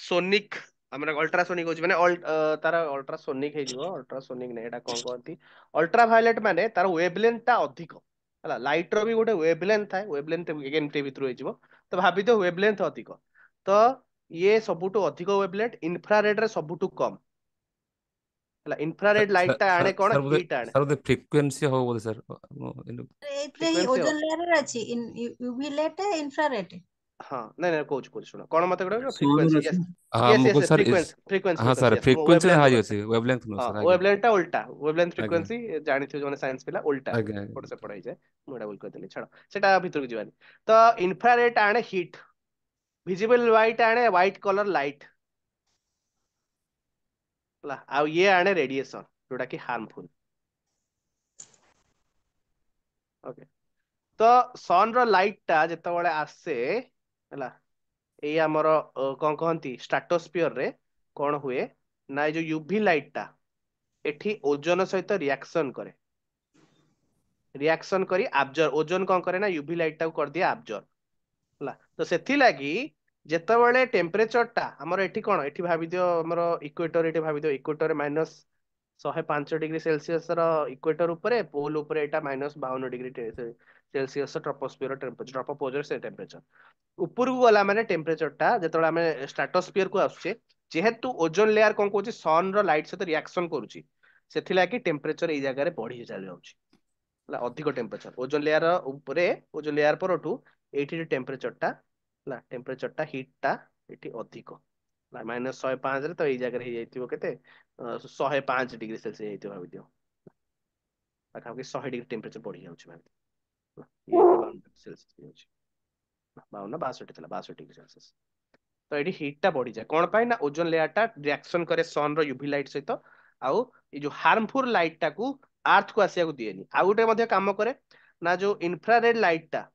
सोनिक हमरा अल्ट्रा सोनिक होची माने तार अल्ट्रा सोनिक हे जिवो अल्ट्रा सोनिक ने एटा कोन कहंती अल्ट्रा वायलेट माने तार वेवलेंथ ता अधिक हला लाइट रो भी गोटे वेवलेंथ थाए वेवलेंथ एगेन टे भीतर हे जिवो तो भाबी तो वेवलेंथ अधिक तो ये सबुटु अधिक वेवलेंथ इंफ्रारेड रे सबुटु कम हला इंफ्रारेड लाइट ता आणे कोन हीट आणे ସାର୍ ବୋଧେ ଫ୍ରିକ୍ୱେନ୍ସି ହବ ବୋଧେ ସାର୍ ଏଇଥିରେ ହିଁ फ्रीक्वेंसी ଓଜୋନ ଲେୟର ଅଛି ୟୁଭି ଲାଇଟ୍ ଇନଫ୍ରାରେଡ୍ हाँ नहीं नहीं कोच सुनो कौन मत करो सोनू फ्रीक्वेंसी यस रश्मि हाँ यस मुझको यस सर फ्रीक्वेंसी फ्रीक्वेंसी हाँ फ्रीक्वेंसी सर यस मो फ्रिक्वेन्सी वेवलेंथ हाई को ଅଛି वेवलेंथ नो हाँ सर आଜ୍ଞା वेवलेंथ टा उल्टा वेवलेंथ आଜ୍ଞା फ्रीक्वेंसी जानि थे जो साइंस पिला उल्टा आଜ୍ଞା पड़ से आଜ୍ଞା पढ़ाई जाए मुडा बोल कर देली छाड़ो सेटा भीतर को जीवानी तो इंफ्रारेड आणे हीट विजिबल लाइट आणे व्हाइट कलर लाइट ला आ ये आणे रेडिएशन जोटा कि हार्मफुल ओके तो सन रो लाइट टा जते बळे आसे हला एई हमर कोन कहंती स्ट्राटोस्फियर रे कोन हुए ना ए जो यूवी लाइट टा एठी ओजोन सहित रिएक्शन करी आब्जर्व ओजोन कौन करे ना यूवी लाइट टाକୁ कर दिया आब्जर्व ହେଲା ତ ସେଥିଲାଗି ଯେତେବେଳେ टेम्परेचर टा हमर एठी कोन एठी भाबी दियो हमर इक्वेटर एठी भाबी दियो इक्वेटर माइनस 105 डिग्री सेल्सियस ର इक्वेटर ऊपर पोल ऊपर एटा minus 52 degree Celsius troposphere temperature ट्रोपोपोजर से टेम्परेचर ऊपर को गला माने टेम्परेचर टा जेतବେଳେ ଆମେ स्ट्राटोस्फियर को आସୁଛे जेहेतु ओजोन लेयर कोन कहूची सन रो लाइट सहित रिएक्शन करूची ସେଥିଲାଗି टेम्परेचर एई जागा रे बढ़ी चली जाउची ହେଲା ଅଧିକ टेम्परेचर ओजोन लेयर ऊपर ओजोन लेयर परठू एठी टेम्परेचर टा ହେଲା टेम्परेचर टा हीट टा एठी अधिक माइनस 105 रे तो एई जागा रे हे जाइतिबो केते 105 डिग्री सेल्सियस हे जाइतिबो भाबि दियो पाखापाखि 100 डिग्री टेम्परेचर बढ़ी जाउची भाबि ये 52 डिग्री सेल्सियस हे जाउची 52 62 ଥିଲା 62 डिग्री सेल्सियस तो एठी हीट टा बढ़ी जाए कोन पाई ना ओजोन लेयर टा रिएक्शन करे सन रो यूवी लाइट सहित आउ ये जो हार्मफुल लाइट टा को अर्थ को आसिया को दिएनी आ गोटे मध्ये काम करे ना जो इंफ्रारेड लाइट टा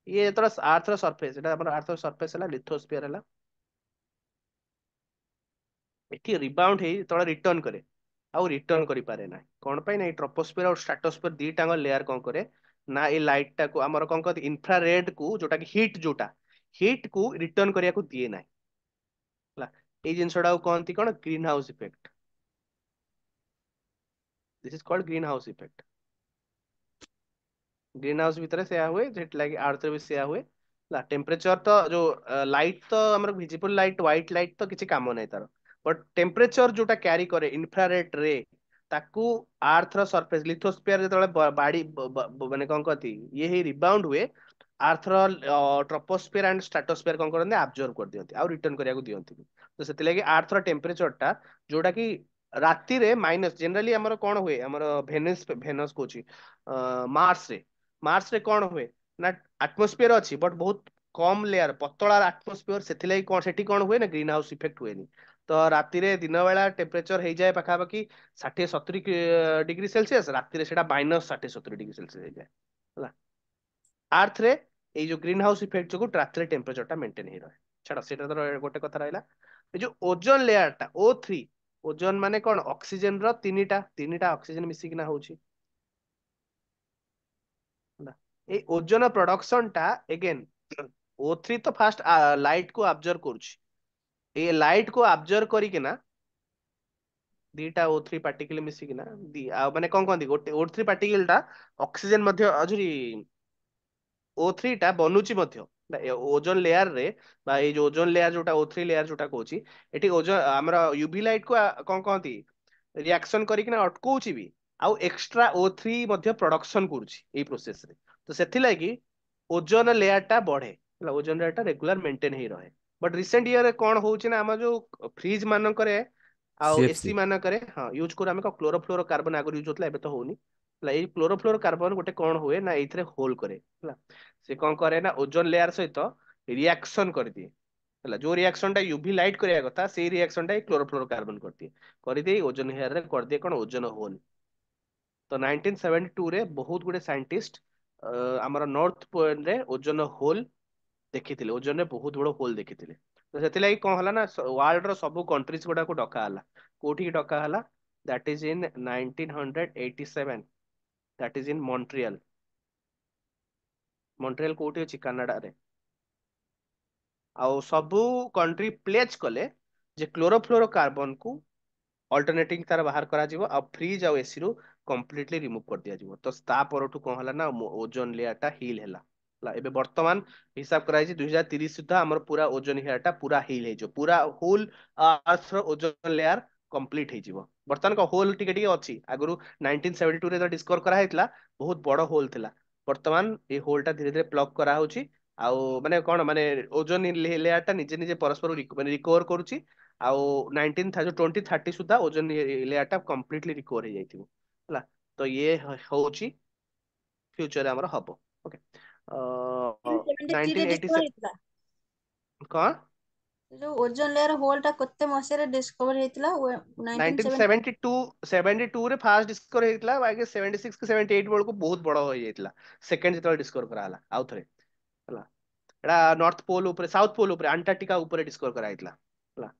ये तो अर्थ रो सरफेस एटा हमर अर्थ रो सरफेस हला लिथोस्फियर हला एठी रिबाउंड हे तळे रिटर्न करे आउ रिटर्न करि पारे ना कोन पाई ना ट्रोपोस्फियर और स्ट्राटोस्फियर दी टांग लेयर कोन करे ना ए लाइट टा को हमर कोन कहते इंफ्रारेड को जोटा कि हीट को रिटर्न करिया को दिए ना ହେଲା ଏଇ ଜିନିଷଟାକୁ କହନ୍ତି କଣ green house effect this is called green house effect green house भितर सेया हुए जेट लागी अर्थ रे भी सेया हुए ला टेम्परेचर तो जो लाइट तो हमर विजिबल लाइट व्हाइट लाइट तो किछि काम नै तार बट टेम्परेचर जोटा कैरी करे इंफ्रारेड रे ताकू अर्थ रो सरफेस लिथोस्फियर जेतले बाडी माने कोन कहती ये हे रिबाउंड हुए ଆର୍ଥର ଟ୍ରପୋସ୍ଫିୟର ଆଣ୍ଡ ଷ୍ଟ୍ରାଟୋସ୍ଫିୟର କଣ କରନ୍ତି ଆବଜର୍ଭ କରିଦିଅନ୍ତି ଆଉ ରିଟର୍ନ କରିବାକୁ ଦିଅନ୍ତି। ତ ସେଥିଲାଗି ଆର୍ଥର ଟେମ୍ପରେଚର ଟା ଯୋଉଟା କି ରାତିରେ ମାଇନସ ଜେନେରାଲି ଆମର କଣ ହୁଏ ଆମର ଭେନସ୍ ଭେନସ୍ କହୁଛି ମାର୍ସ ରେ ମାର୍ସ ରେ କଣ ହୁଏ ନା ଆଟମୋସ୍ଫିୟର ଅଛି ବଟ୍ ବହୁତ କମ ଲେୟାର ପତଳା ଆଟମୋସ୍ଫିୟର ସେଥିଲାଗି କଣ ସେଠି କଣ ହୁଏ ନା ଗ୍ରୀନ ହାଉସ ଇଫେକ୍ଟ ହୁଏନି। ତ ରାତିରେ ଦିନ ବେଳା ଟେମ୍ପରେଚର ହେଇଯାଏ ପାଖାପାଖି 60-70 ଡିଗ୍ରୀ ସେଲସିୟସ ରାତିରେ ସେଟା -60-70 ଡିଗ୍ରୀ ସେଲସିୟସ ହେଇଯାଏ ହେଲା। ଆର୍ଥରେ ଏଇ ଯୋଉ ଗ୍ରୀନ ହାଉସ ଇଫେକ୍ଟ ଯୋଗୁ ରାତିରେ ଟେମ୍ପରେଚର ଟା ମେଣ୍ଟେନ ହେଇ ରହେ। ଛାଡ ସେଟା ତ ଗୋଟେ କଥା ରହିଲା। ଏ ଯୋଉ ଓଜୋନ ଲେୟାର ଟା O3 ଓଜୋନ ମାନେ କଣ ଅକ୍ସିଜେନ ର ତିନିଟା ଅକ୍ସିଜେନ ମିଶିକିନା ହଉଛି ହେଲା। ଏଇ ଓଜୋନ ପ୍ରଡକ୍ସନ ଟା ଏଗେନ O3 ତ ଫାଷ୍ଟ ଲାଇଟ କୁ ଆବଜର୍ଭ କରୁଛି। ଏଇ ଲାଇଟ କୁ ଆବଜର୍ଭ କରିକିନା ଦିଟା O3 ପାର୍ଟିକଲ ମିଶିକିନା ଆଉ ମାନେ କଣ କହନ୍ତି ଗୋଟେ O3 ପାର୍ଟିକଲ ଟା ଅକ୍ସିଜେନ ମଧ୍ୟ ଆହୁରି O3 ଟା ବନୁଛି ମଧ୍ୟ ଓଜୋନ ଲେୟାର ରେ ବା ଏଇ ଯୋଉ ଓଜୋନ ଲେୟାର ଯୋଉଟା O3 ଲେୟାର ଯୋଉଟା କହୁଛି ଏଠି ଓଜୋନ ଆମର ୟୁଭି ଲାଇଟ କୁ କଣ କହନ୍ତି ରିଆକ୍ସନ କରିକିନା ଅଟକଉଛି ବି ଆଉ ଏକ୍ସଟ୍ରା O3 ମଧ୍ୟ ପ୍ରଡକ୍ସନ କରୁଛି ଏଇ ପ୍ରୋସେସ ରେ। ତ ସେଥିଲାଗି ଓଜୋନ ଲେୟାର ଟା ବଢେ ହେଲା ଓଜୋନ ଲେୟାର ଟା ରେଗୁଲାର ମେଣ୍ଟେନ ହେଇ ରହେ। ବଟ ରିସେଣ୍ଟ ଇୟରରେ କଣ ହଉଛି ନା ଆମର ଯୋଉ ଫ୍ରିଜ ମାନଙ୍କରେ ଆଉ CFC ଏସି ମାନଙ୍କରେ ହଁ ୟୁଜ କରୁ ଆମେ କ୍ଲୋରୋଫ୍ଲୋରୋ କାର୍ବନ ଆଗରୁ ୟୁଜ ହଉଥିଲା ଏବେ ତ ହଉନି ହେଲା। ଏଇ କ୍ଲୋରୋଫ୍ଲୋରୋ କାର୍ବନ ଗୋଟେ କଣ ହୁଏ ନା ଏଇଥିରେ ହୋଲ କରେ ହେଲା। ସେ କଣ କରେ ନା ଓଜୋନ ଲେୟାର ସହିତ ରିଆକ୍ସନ କରିଦିଏ ହେଲା। ଯୋଉ ରିଆକ୍ସନ ଟା ୟୁଭି ଲାଇଟ୍ କରିବା କଥା ସେଇ ରିଆକ୍ସନ ଟା କ୍ଲୋରୋଫ୍ଲୋରୋ କାର୍ବନ କରିଦିଏ କରିଦେଇ ଓଜୋନ ଲେୟାର ରେ କରିଦିଏ କଣ ଓଜୋନ ହୋଲ। ତ 1972 ରେ ବହୁତ ଗୁଡେ ସାଇଣ୍ଟିଷ୍ଟ ଆମର ନର୍ଥ ପୋଲ ରେ ଓଜୋନ ହୋଲ ଦେଖିଥିଲେ ଓଜୋନ ରେ ବହୁତ ବଡ ହୋଲ ଦେଖିଥିଲେ। ତ ସେଥିଲାଗି କଣ ହେଲା ନା ୱାର୍ଲଡ ର ସବୁ କଣ୍ଟ୍ରିଜ ଗୁଡାକୁ ଡକା ହେଲା। କୋଉଠିକି ଡକା ହେଲା that is in 1987 that is in Montreal. Montreal କୋଉଠି ଅଛି କାନାଡାରେ। ଆଉ ସବୁ କଣ୍ଟ୍ରି ପ୍ଲେଜ କଲେ ଯେ କ୍ଲୋରୋଫ୍ଲୋରୋ କାର୍ବନ କୁ ଅଲ୍ଟରନେଟିଂ ତାର ବାହାର କରାଯିବ ଆଉ ଫ୍ରିଜ ଆଉ ଏସି ରୁ କମ୍ପ୍ଲିଟଲି ରିମୁଭ୍ କରିଦିଆଯିବ। ତ ତା ପରଠୁ କଣ ହେଲା ନା ଓଜୋନ ଲେୟାର ଟା ହିଲ୍ ହେଲା ଏବେ ବର୍ତ୍ତମାନ ହିସାବ କରାଯାଇଛି 2030 ସୁଦ୍ଧା ଆମର ପୁରା ଓଜୋନ ଲେୟାର ଟା ପୁରା ହିଲ୍ ହେଇଯିବ ପୁରା ହୋଲ ଆର୍ଥ ର ଓଜୋନ ଲେୟାର କମ୍ପ୍ଲିଟ ହେଇଯିବ। ବର୍ତ୍ତମାନ କଣ ହୋଲ ଟିକେ ଟିକେ ଅଛି ଆଗରୁ 1972 ରେ ଡିସ୍କଭର କରାହେଇଥିଲା ବହୁତ ବଡ ହୋଲ ଥିଲା। ବର୍ତ୍ତମାନ ଏଇ ହୋଲ ଟା ଧୀରେ ଧୀରେ ପ୍ଲଗ କରାହଉଛି ଆଉ ମାନେ କଣ ମାନେ ଓଜୋନ ଲେୟାର ଟା ନିଜେ ନିଜେ ପରସ୍ପର ରିକଭର କରୁଛି ଆଉ 2030 ସୁଦ୍ଧା ଓଜୋନ ଲେୟାର ଟା କମ୍ପ୍ଲିଟଲି ରିକଭର ହେଇଯାଇଥିବ ହେଲା। ତ ଇଏ ହଉଛି ଫ୍ୟୁଚରରେ ଆମର ହବ ଓକେ। 1973 ରେ ଡିସ୍କଭର 1987 ହେଇଥିଲା। କଣ ଯୋଉ ଓଜୋନ ଲେୟାର ହୋଲ ଟା କେତେ ମସିହାରେ ଡିସ୍କଭର ହେଇଥିଲା 1970? 1972 ରେ ଫାଷ୍ଟ ଡିସ୍କଭର ହେଇଥିଲା ବାକି 76 କି 78 ବେଳକୁ ବହୁତ ବଡ ହେଇଯାଇଥିଲା ସେକେଣ୍ଡ ଯେତେବେଳେ ଡିସ୍କଭର କରାହେଲା ଆଉ ଥରେ ହେଲା। ଏଟା ନର୍ଥ ପୋଲ ଉପରେ ସାଉଥ ପୋଲ ଉପରେ ଆଣ୍ଟାର୍କଟିକା ଉପରେ ଡିସ୍କଭର କରାଯାଇଥିଲା ହେଲା।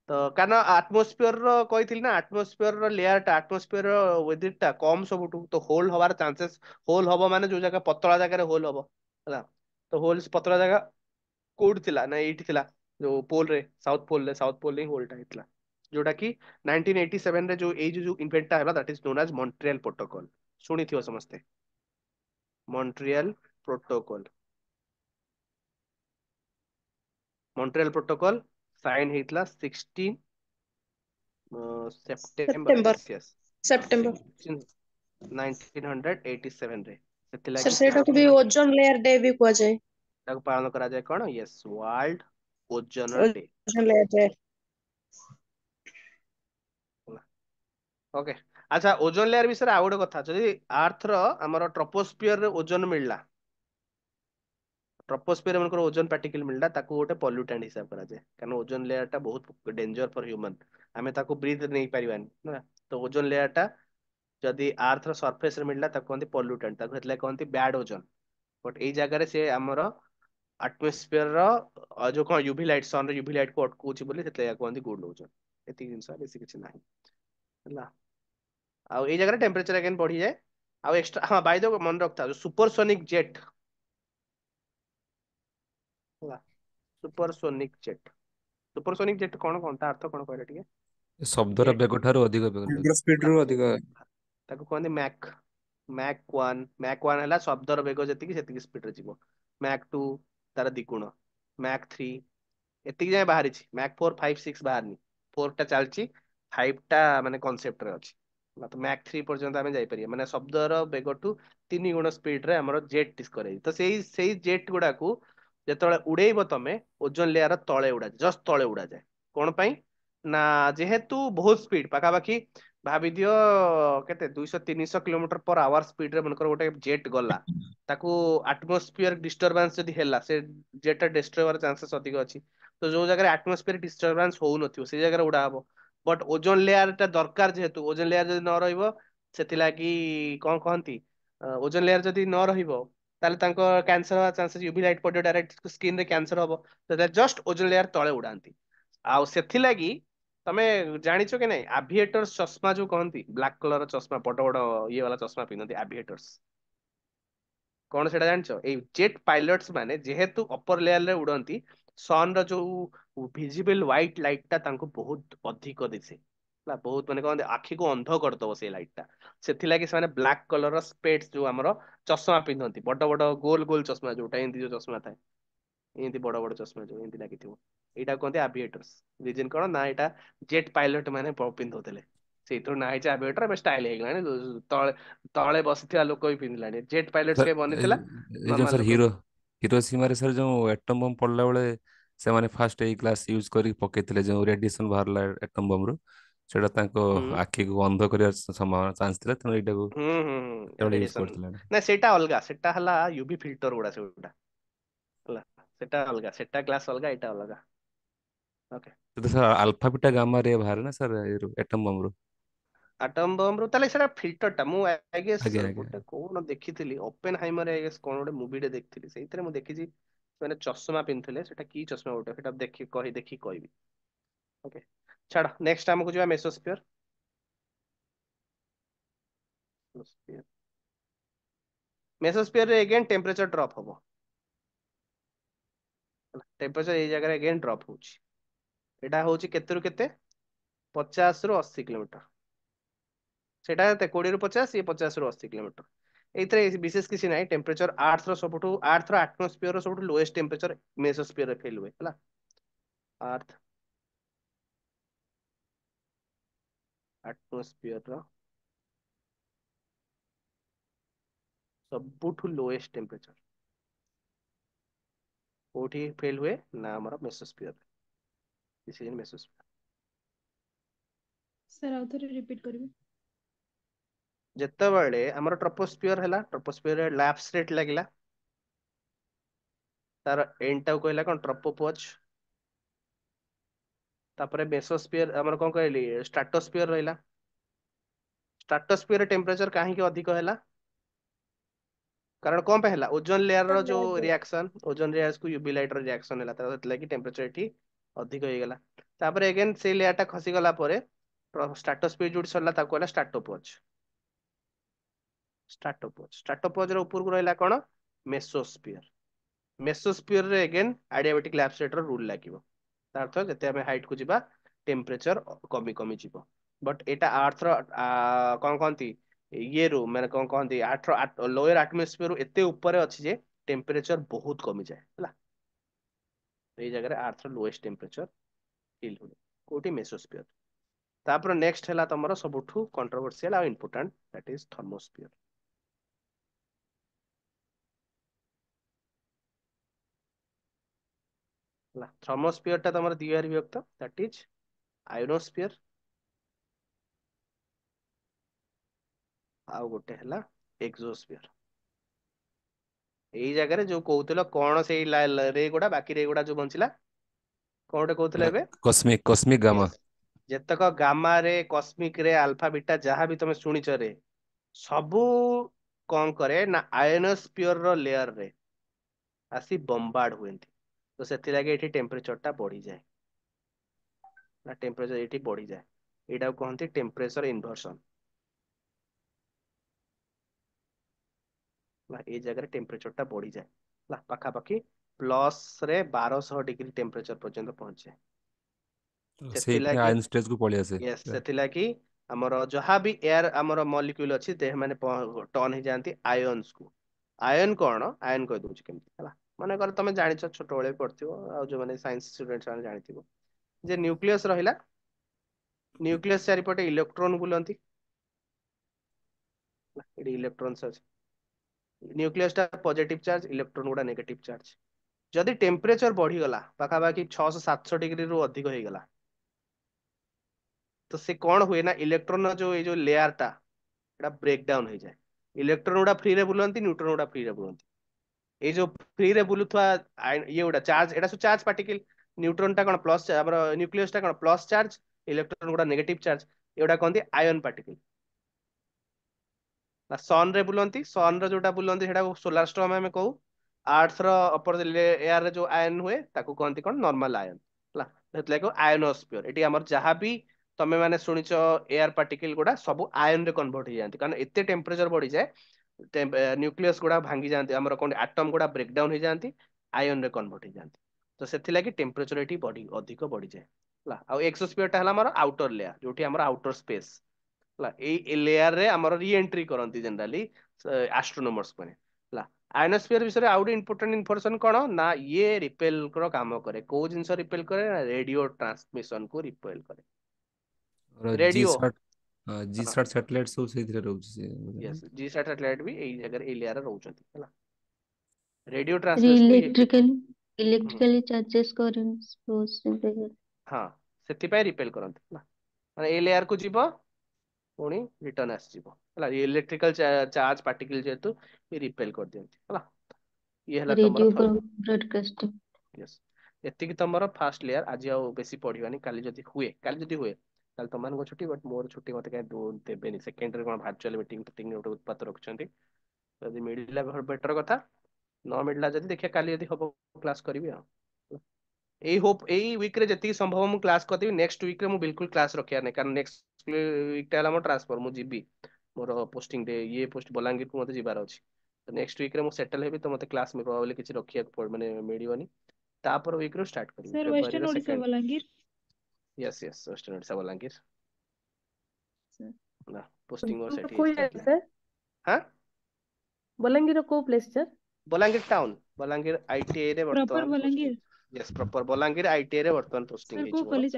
ତ କାରଣ ଆଟମୋସ୍ଫିୟର ର କହିଥିଲି ନା ଆଟମୋସ୍ଫିୟର ର ଲେୟାର ଟା ଆଟମୋସ୍ଫିୟର ର ୱେଦର ଟା କମ ସବୁଠୁ ତ ହୋଲ ହବାର ଚାନ୍ସେସ ହୋଲ ହବ ମାନେ ଯୋଉ ଜାଗା ପତଳା ଜାଗାରେ ହୋଲ ହବ ହେଲା। ତ ହୋଲ ପତଳା ଜାଗା କୋଉଠି ଥିଲା ନା ଏଇଠି ଥିଲା ଯୋଉ ପୋଲ ରେ ସାଉଥ ପୋଲ ରେ ହୋଲଟା ହେଇଥିଲା ଯୋଉଟା କି 1987 ରେ ଯୋଉ ଏଇ ଯୋଉ ଇଭେଣ୍ଟ ଟା ହେଲା ଦ୍ୟାଟ ଇଜ ନୋନ୍ ଆଜ ମଣ୍ଟ୍ରିଆଲ ପ୍ରୋଟୋକଲ ଶୁଣିଥିବ ସମସ୍ତେ ମଣ୍ଟ୍ରିଆଲ ପ୍ରୋଟୋକଲ। ମଣ୍ଟ୍ରିଆଲ ପ୍ରୋଟୋକଲ ସାଇନ୍ ହେଇଥିଲା 16 September September Yes Yes September 16 1987 ରେ ସାର୍ ସେଥିଲାଗି ସେଇଟାକୁ ବି 16 ଓଜୋନ ଲେୟାର ଡେ ବି କୁହାଯାଏ। ତାକୁ ପାଳନ କରାଯାଏ କଣ Yes world ozone day. Ozone layer day. Okay ଆଚ୍ଛା ଓଜୋନ ଲେୟାର ବିଷୟରେ ଆଉ ଗୋଟେ କଥା ଯଦି ଆର୍ଥ ର ଆମର ଟ୍ରପୋସ୍ଫିୟର ରେ ଓଜୋନ ମିଳିଲା ଟ୍ରପୋସ୍ଫିୟର ମାନଙ୍କର ଓଜୋନ ପାର୍ଟିକଲ ମିଳିଲା ତାକୁ ଗୋଟେ ପଲ୍ୟୁଟାଣ୍ଟ ହିସାବ କରାଯାଏ କାରଣ ଓଜୋନ ଲେୟାର ଟା ବହୁତ ଡେଞ୍ଜର ଫର ହ୍ୟୁମାନ ଆମେ ତାକୁ ବ୍ରିଥ ନେଇ ପାରିବାନି ନା ତ ଓଜୋନ ଲେୟାର ଟା ଯଦି ଆର୍ଥ ର ସର୍ଫେସ ରେ ମିଳିଲା ତାକୁ କହନ୍ତି ପଲ୍ୟୁଟାଣ୍ଟ ତାକୁ ସେଥିଲାଗି କହନ୍ତି ବ୍ୟାଡ ଓଜୋନ। ବଟ ଏଇ ଜାଗାରେ ସେ ଆମର ଆଟମୋସ୍ଫିୟର ର ଯୋଉ କଣ ୟୁଭି ଲାଇଟ ସନ ର ୟୁଭି ଲାଇଟ କୁ ଅଟକଉଛି ବୋଲି ସେଥିଲାଗି କୁହନ୍ତି ଗୁଡ ଓଜୋନ। ଏତିକି ଜିନିଷ ବେଶୀ କିଛି ନାହିଁ ହେଲା। ଆଉ ଏଇ ଜାଗାରେ ଟେମ୍ପରେଚର ଆଗେନ ବଢିଯାଏ ଆଉ ଏକ୍ସଟ୍ରା ହଁ ବାଇ ଦ ୱେ ମନେ ରଖିଥାଅ ସୁପରସୋନିକ ଜେଟ ହେଲା ସୁପରସୋନିକ ଜେଟ ସୁପରସୋନିକ ଜେଟ କଣ ତା ଅର୍ଥ କଣ କହିଲେ ଟିକେ ଶବ୍ଦର ଜେଟ ବେଗ ଠାରୁ ଅଧିକ ବେଗ ଶବ୍ଦ ସ୍ପିଡ ରୁ ଅଧିକ ତାକୁ କୁହନ୍ତି ମ୍ୟାକ୍ 1 ହେଲା ଶବ୍ଦର ବେଗ ଯେତିକି ସେତିକି ସ୍ପିଡରେ ଯିବ। ମ୍ୟାକ୍ 2 ତାର ଦ୍ୱିଗୁଣ ମ୍ୟାକ୍ 3 ଏତିକି ଯାଏଁ ବାହାରିଛି ମ୍ୟାକ୍ 4 5 6 ବାହାରିନି 4 ଟା ଚାଲିଛି 5 ଟା ମାନେ କନସେପ୍ଟରେ ଅଛି तो मैक 3 पर्यंत आम जापर माने शब्दर बेगठू 3 गुण स्पीड रे हमर जेट डिस्कर तो सेई जेट गुडा को जेतବେଳେ उड़ेइब तमे ओजोन लेयर तळे उड़ा जस्ट तळे उड़ा जाए कोन पई ना जेहेतु बहुत स्पीड पाखापाखि भाभी दियो केते 200-300 किलोमीटर पर आवर स्पीड रे मनकर गोटे जेट गला ताकू आटमोस्फियर डिस्टरबेंस जदी हेला से जेट डिस्ट्रॉय होवार चांसेस अधिक अछि तो जो जगह आटमोस्फियर डिस्टरबेंस होउ नथियो से जगह उड़ा हबो बट ओजोन लेयर टा दरकार जेहेतु ओजोन लेयर जदी न रहिबो सेतिलागी कोन कहंती ओजोन लेयर जदी न रहिबो ताले तांको कैंसर होवा चांसेस यूवी लाइट पड़ियो डायरेक्ट स्किन रे कैंसर हबो तो जस्ट ओजोन लेयर तळे उड़ांती आउ सेथिलागी तमे जानिचो के नहीं एविएटर्स चश्मा जो कहंती ब्लैक कलर चश्मा बड़ बड़ ये वाला चश्मा पिनती एविएटर्स कौन सेटा जानछो ए जेट पायलट्स माने जेहेतु अपर लेयर रे उड़ंती सन रो जो विजिबल व्हाइट लाइट टा तांको बहुत अधिक दिसे ना बहुत माने कहंती आखि को अंध कर दबो से लाइट टा सेथिलागी से माने ब्लैक कलर स्पेट्स जो हमरो चश्मा पिनती बड़ बड़ गोल गोल चश्मा जोटा एंती जो चश्मा थाए एंती बड़ बड़ चश्मा जो एंती लागिथिबो एटा कहंती एविएटर्स रीजन कोन ना एटा जेट पायलट माने पिंधुଥିଲେ ସେଇଥିରୁ ନା ହେଇଛି ଆଭିଏଟର ଏବେ ଷ୍ଟାଇଲ ହେଇଗଲାଣି ତଳେ ତଳେ ବସିଥିବା ଲୋକ ବି ପିନ୍ଧିଲାଣି ଜେଟ୍ ପାଇଲଟ सर କିଏ ବନେଇଥିଲା जो ନର୍ମାଲ सर ଲୋକ हीरो हिरोशिमा रे सर जो एटम बम पड़ला बेले से माने फास्ट एई क्लास यूज करी पकेइथिले जो रेडिएशन बाहरला एटम बम रो सेटा तांको ହୁଁ आखि को अंध करिया संभावना चांस थिला तेणु एटा को सेटा यूज रेडिएशन करथिले ନା ସେଇଟା ଅଲଗା ସେଟା ହେଲା ୟୁଭି ଫିଲ୍ଟର ଗୁଡା ସେଗୁଡା ହେଲା ସେଟା ଅଲଗା ସେଟା କ୍ଲାସ ଅଲଗା ଏଇଟା ଅଲଗା ଓକେ तो sir alpha beta gamma ray बाहर ना सर एटम बम रो ଆଟମ ବମ୍ ରୁ ତାହେଲେ ସେଟା ଫିଲ୍ଟର ଟା ମୁଁ ଆଇ ଗେସ୍ आगे आगे ଗୋଟେ କୋଉନ ଦେଖିଥିଲି ଓପେନ ହାଇମର ଆଇ ଗେସ୍ କଣ ଗୋଟେ ମୁଭିଟେ ଦେଖିଥିଲି ସେଇଥିରେ ମୁଁ ଦେଖିଛି ସେମାନେ ଚଷମା ପିନ୍ଧୁଥିଲେ ସେଟା କି ଚଷମା ଗୋଟେ ସେଟା ଦେଖି କହିବି ଓକେ ଛାଡ ନେକ୍ସଟ ଆମକୁ ଯିବା ମେସୋସ୍ଫିୟର ମେସୋସ୍ଫିୟର ରେ ଏଗେନ୍ ଟେମ୍ପରେଚର ଡ୍ରପ ହବ ଟେମ୍ପରେଚର ଏଇ ଜାଗାରେ ଏଗେନ୍ ଡ୍ରପ ହଉଛି ଏଟା ହଉଛି କେତେ ରୁ କେତେ 50 ରୁ 80 କିଲୋମିଟର সেটা 20 ରୁ 50 ଇଏ 50 ରୁ 80 କିଲୋମିଟର ଏଇଥିରେ ବିଶେଷ କିଛି ନାହିଁ ଟେମ୍ପରେଚର ଆର୍ଥ ର ଆଟମୋସ୍ଫିୟର ର ସବୁଠୁ ଲୋଏଷ୍ଟ ଟେମ୍ପରେଚର ମେସୋସ୍ଫିୟର ରେ ଫିଲ୍ ହୁଏ ହେଲା ଆର୍ଥ ଆଟମୋସ୍ଫିୟର ର ସବୁଠୁ ଲୋଏଷ୍ଟ ଟେମ୍ପରେଚର କୋଉଠି ଫିଲ୍ ହୁଏ ନା ଆମର ମେସୋସ୍ଫିୟର ଦିସ୍ ଇଜ ମେସୋସ୍ଫିୟର सर आउ थोड़ी रिपीट करिवे ଯେତେବେଳେ ଆମର ଟ୍ରୋପୋସ୍ଫିୟର ହେଲା ଟ୍ରୋପୋସ୍ଫିୟର ରେ ଲ୍ୟାପ୍ସ ରେଟ୍ ଲାଗିଲା ତାର ଏଣ୍ଡ ଟାକୁ କହିଲା କଣ ଟ୍ରୋପୋପଜ ତାପରେ ମେସୋସ୍ଫିୟର ଆମର କଣ କହିଲି ଷ୍ଟ୍ରାଟୋସ୍ଫିୟର ରହିଲା ଷ୍ଟ୍ରାଟୋସ୍ଫିୟର ଟେମ୍ପରେଚର କାହିଁକି ଅଧିକ ହେଲା କାରଣ କଣ ପାଇଁ ହେଲା ଓଜୋନ ଲେୟର ର ଯୋଉ ରିଆକ୍ସନ ଓଜୋନ ଲେୟର କୁ ୟୁଭି ଲାଇଟ ର ରିଆକ୍ସନ ହେଲା ତାର ସେଥିଲାଗି ଟେମ୍ପରେଚର ଏଠି ଅଧିକ ହେଇଗଲା ତାପରେ ଏଗେନ୍ ସେଇ ଲେୟର ଟା ଖସିଗଲା ପରେ ଷ୍ଟ୍ରାଟୋସ୍ଫିୟର ଯୋଉଠି ସରିଲା ତାକୁ ହେଲା ଷ୍ଟ୍ରାଟୋପୋଜ ର ଉପରକୁ ରହିଲା କଣ ମେସୋସ୍ଫିୟର ମେସୋସ୍ଫିୟର ରେ ଏଗେନ୍ ଆଡିଆବେଟିକ ଲ୍ୟାପ୍ସ ରେଟ୍ ର ରୁଲ ଲାଗିବ ତା ଅର୍ଥ ଯେତେ ଆମେ ହାଇଟ କୁ ଯିବା ଟେମ୍ପରେଚର କମି କମି ଯିବ ବଟ ଏଇଟା ଆର୍ଥ ର କଣ କହନ୍ତି ଇଏରୁ ମାନେ କଣ କହନ୍ତି ଆର୍ଥ ଲୋୟର ଆଟମୋସ୍ଫିୟର ରୁ ଏତେ ଉପରେ ଅଛି ଯେ ଟେମ୍ପରେଚର ବହୁତ କମିଯାଏ ହେଲା ଏଇ ଜାଗାରେ ଆର୍ଥ ର ଲୋଏଷ୍ଟ ଟେମ୍ପରେଚର ଫିଲ୍ ହୁଏ କୋଉଠି ମେସୋସ୍ଫିୟର ତାପରେ ନେକ୍ସଟ ହେଲା ତମର ସବୁଠୁ କଣ୍ଟ୍ରୋଭର୍ସିଆଲ ଆଉ ଇମ୍ପୋର୍ଟାଣ୍ଟ ଦ୍ୟାଟ ଇଜ ଥର୍ମୋସ୍ଫିୟର ହେଲା ଥର୍ମୋସ୍ଫିୟର ଟା ତମର ଦି ଭାଗରେ ବିଭକ୍ତ ଦ୍ୟାଟ ଇଜ ଆୟୋନୋସ୍ଫିୟର ଆଉ ଗୋଟେ ହେଲା ଏକ୍ସୋସ୍ଫିୟର ଏଇ ଜାଗାରେ ଯୋଉ କହୁଥିଲ କଣ ସେଇ ରେ ଗୁଡା ବାକି ରେ ଗୁଡା ଯୋଉ ବଞ୍ଚିଲା କଣ ଗୋଟେ କହୁଥିଲ ଏବେ कॉस्मिक गामा ୟେସ୍ ଯେତେକ ଗାମା ରେ କସ୍ମିକ ରେ ଆଲଫା ବିଟା ଯାହା ବି ତମେ ଶୁଣିଛ ରେ ସବୁ କଣ କରେ ନା ଆୟୋନୋସ୍ଫିୟର ର ଲେୟର ରେ ଆସି ବମ୍ବାର୍ଡ ହୁଅନ୍ତି ତ ସେଥିଲାଗି ଏଠି ଟେମ୍ପରେଚର ଟା ବଢିଯାଏ ନା ଟେମ୍ପରେଚର ଏଠି ବଢିଯାଏ ଏଇଟାକୁ କହନ୍ତି ଟେମ୍ପରେଚର ଇନଭର୍ସନ ନା ଏଇ ଜାଗାରେ ଟେମ୍ପରେଚର ଟା ବଢିଯାଏ ହେଲା ପାଖାପାଖି ପ୍ଲସ ରେ 1200 ଡିଗ୍ରୀ ଟେମ୍ପରେଚର ପର୍ଯ୍ୟନ୍ତ ପହଞ୍ଚେ ସେଇଥିପାଇଁ ସେଥିଲାଗି ଆୟନ ଷ୍ଟେଜ କୁ ପଳେଇ ଆସେ ୟେସ୍ ସେଥିଲାଗି ଆମର ଯାହା ବି ଏୟାର ଆମର ମଲିକ୍ୟୁଲ ଅଛି ଦେହ ମାନେ ଟର୍ନ ହେଇଯାଆନ୍ତି ଆୟନ୍ସ କୁ ଆୟନ କଣ ଆୟନ କହିଦଉଛି କେମିତି ହେଲା ମନେକର ତମେ ଜାଣିଛ ଛୋଟବେଳେ ପଢିଥିବ ଆଉ ଯୋଉମାନେ ସାଇନ୍ସ ଷ୍ଟୁଡେଣ୍ଟ ସେମାନେ ଜାଣିଥିବ ଯେ ନ୍ୟୁକ୍ଲିୟସ ରହିଲା ନ୍ୟୁକ୍ଲିୟସ ଚାରିପଟେ ଇଲେକ୍ଟ୍ରନ ବୁଲନ୍ତି ଏଠି ଇଲେକ୍ଟ୍ରନ୍ସ ଅଛି। न्यूक्लियस टा पॉजिटिव चार्ज, इलेक्ट्रॉन गुडा नेगेटिव चार्ज। जदि टेम्परेचर बढ़ीगला पाखापाखि 600-700 डिग्री रु अधिक होईगला तो से कौन हुए ना इलेक्ट्रॉन जो ये जो लेयर टा एटा ब्रेक डाउन हो जाए। इलेक्ट्रॉन गुडा फ्री रे बुलंती, न्यूट्रॉन गुडा फ्री रे बुलंती। ये जो फ्री रे बुलुथवा ये गुडा चार्ज एटा सो चार्ज पार्टिकल। न्यूट्रॉन टा कोन प्लस हमर न्यूक्लियस टा कोन प्लस चार्ज, इलेक्ट्रॉन गुडा नेगेटिव चार्ज। एटा कोनती आयन पार्टिकल। सन रे बुलंती, सन रे जोटा बुलंती सेटा सोलार स्टॉर्म हमें कहू। अर्थ रो अपर एयर रे जो आयन हुए ताकू कहंती कोन नॉर्मल आयन हला। हेतले को आयनोस्फियर। एटी हमर जहां भी तमे माने सुनिचो एयर पार्टिकल गुडा सब आयन रे कन्वर्ट हो जांती कारण एते टेम्परेचर बढ़ी जाए न्यूक्लियस गुडा भांगी जांती हमर कोन एटम गुडा ब्रेक डाउन हो जांती आयन रे कन्वर्ट हो जांती। तो सेथि लागि टेम्परेचर एटी बढ़ी अधिक बढ़ी जाए हला। आ एक्सोस्फियर टा हला हमर आउटर लेयर जोठी हमर आउटर स्पेस हला। ए लेयर रे हमर री एंट्री करंती जनरली एस्ट्रोनॉमर्स माने हला। आयनोस्फियर विषय रे आउट इंपोर्टेंट इन्फॉर्मेशन कोन ना ये रिपेल रो काम करे। को जिंस रिपेल करे ना रेडियो ट्रांसमिशन को रिपेल करे। और जी रेडियो सैट जी सैट सैटेलाइट सब से रहउची से यस जी सैटेलाइट भी एई जगह ए लेयर रे रहउचंती हला। रेडियो सर ट्रांसमिशन को इलेक्ट्रिकली चार्जेस को रिस्पांस हाँ सेति पाई रिपेल करंती हला। माने ए लेयर को जीवो पुणी रिटर्न आसीबो हला। इलेक्ट्रिकल चार्ज पार्टिकल जेतु ये रिपेल कर दियंती हला। ये हला रेडियो तमरो ब्रॉडकास्टिंग। यस एतिकी तमरो फास्ट लेयर। आज आउ बेसी पढ़िबानी, काली जदी हुए काली तमान को छुट्टी बट मोर छुट्टी मते काई देबेनी। सेकेंड रे कोन वर्चुअल मीटिंग मीटिंग ଗୋଟେ उत्पात रखछंती। जदी मिडिला बेटर कथा, न मिडिला जदी देखिया काली जदी हबो क्लास करबी आ। एई होप एई वीक रे जति संभव मु क्लास करबी। नेक्स्ट वीक रे मु बिल्कुल क्लास रखिया नै कारण नेक्स्ट वीक टा हम ट्रांसफर मु जीबी मोर पोस्टिंग डे ये पोस्ट बलांगीर को मते जिबार अछि। तो नेक्स्ट वीक रे मु सेटल हेबी तो मते क्लास में प्रोबब्ली किछि रखिया माने मिडिबनी। तापर वीक रो स्टार्ट करबी सर फेब्रुआरी वेस्टर्न रो Odisha second. Balangir yes yes western Odisha Balangir sir. ना पोस्टिंग मोर सेठी କୋଉ स्टार्ट ଜାଗା ला। ସାର୍? हां ବଲାଙ୍ଗୀରର କୋଉ place sir? Balangir town Balangir ITI रे प्रॉपर वर्तमान posting. Balangir yes proper Balangir ITI रे वर्तमान पोस्टिंग सर हेछि मोर। को college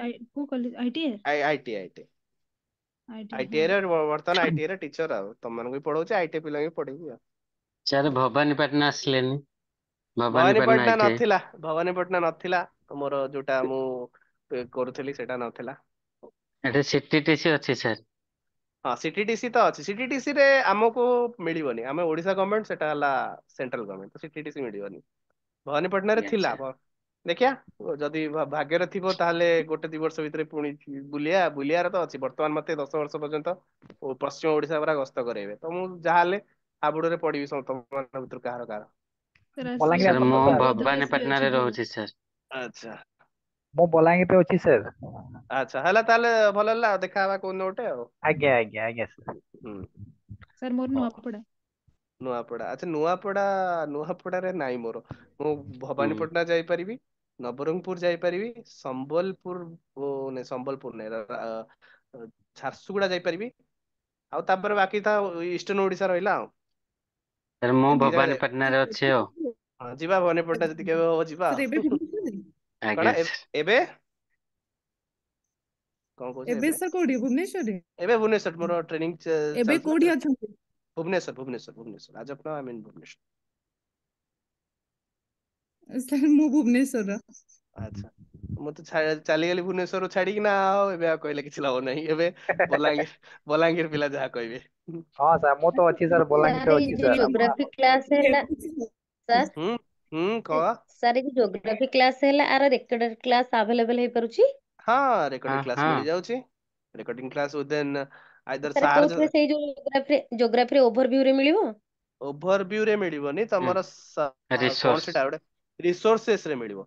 ITR ITI ITR ITI हाँ रे वर्तमान आईटीआई रे टीचर आ तम मन को पढौचे आईटीआई पिला के पढेबी आ। सर भवानीपाटना ଆସିଲେନି ଭବାନୀପାଟଣା भवानीपटना ITI नथिला, भवानीपटना नथिला मोर जोटा मु करूथली सेटा नथिला। ଏଠି CTTC ଅଛି ସାର୍। हाँ सीटीटीसी तो अच्छी। सीटीटीसी रे हमको मिलिबनी। आमे ओडिशा गवर्नमेंट सेटा हला सेंट्रल गवर्नमेंट तो सीटीटीसी मिलिबनी। भवानीपटना रे ଆଜ୍ଞା थिला ସାର୍। देखिया जदि भाग्य रे थिबो ताहले गोटे 2 वर्ष भितरे पुणी बुलिया रे तो अछि। वर्तमान मते 10 वर्ष पर्यंत पश्चिम ओडिशा पूरा गस्त करेबे तो मु जाहाले हाबुड़ रे पड़िबी समतमान भितर कहार कहार। सर ବଲାଙ୍ଗୀର ଆସିଲେ ସାର୍ ଆସନ୍ତୁ ମୁଁ ସାର୍। ଭଦ୍ରକ ବି ଭବାନୀପାଟଣାରେ ଅଛି ଯିବେ। ରହୁଛି ସାର୍। अच्छा ମୁଁ ବଲାଙ୍ଗୀରରେ ଅଛି ସାର୍। अच्छा हला ताले भल हला देखा हवा कोन नोटे आ। ଆଜ୍ଞା ଆଜ୍ଞା ଆଜ୍ଞା ସାର୍। सर मोर हाँ नुआपड़ा नुआपड़ा अच्छा नुआपड़ा रे नाई मोर मु ହୁଁ भवानीपटना जाई परिबी, नवरंगपुर जाई परिबी, संबलपुर ने संबलपुर ने झारसुगुड़ा जाई परिबी। आउ तापर बाकी था ईस्टर्न ओडिशा रहिला आ। ସାର୍ ମୁଁ एतिकी जगह जाए। ଭବାନୀପାଟଣାରେ ଅଛି ଆଉ। हाँ जीवा भवानीपटना जति केबे हो जीवा। सर एबे भुବनेश्वରରେ कणा ଆଜ୍ଞା ସାର୍। एबे कौन कहू एबे सर कोठी भुवनेश्वରରେ एबे भुवनेश्वर मोर ट्रेनिंग एबे चलथला कोठी अछंती भुवनेश्वर आज अपना आई मीन भुवनेश्वर। सर मु भुवनेश्वरର। अच्छा ମୁଁ ତ ଚାଲିଗଲି ଭୁବନେଶ୍ୱରରୁ ଛାଡିକି ନା ଆଉ ଏବେ ଆଉ କହିଲେ କିଛି ଲାଭ ନାହିଁ। ଏବେ ବଲାଙ୍ଗୀର ପିଲା ଯାହା କହିବେ। ହଁ ସାର୍ ମୁଁ ତ ଅଛି ସାର୍ ସାର୍ ବଲାଙ୍ଗୀରରେ ଏଇ ଅଛି ଯୋଉ ସାର୍। ଆପଣ ଜିଓଗ୍ରାଫି କ୍ଲାସ ହେଲା ସାର୍ ହୁଁ କହ। ସାର୍ ଏଇ ଯୋଉ ଜିଓଗ୍ରାଫି କ୍ଲାସ ହେଲା ଆର ରେକର୍ଡେଡ କ୍ଲାସ ଆଭେଲେବଲ ହେଇପାରୁଛି? ହଁ ହଁ ରେକର୍ଡିଂ କ୍ଲାସ ହଁ ମିଳିଯାଉଛି। Recording class within either sir sir କୋଉଥିରେ ସେଇ ଯୋଉ ଜିଓଗ୍ରାଫିରେ ଓଭରଭ୍ୟୁ ରେ ମିଳିବ? ଓଭରଭ୍ୟୁ ରେ ମିଳିବନି ତମର କଣ ରିସୋର୍ସ ସେଟା ଗୋଟେ ରିସୋର୍ସେସ ରେ ମିଳିବ।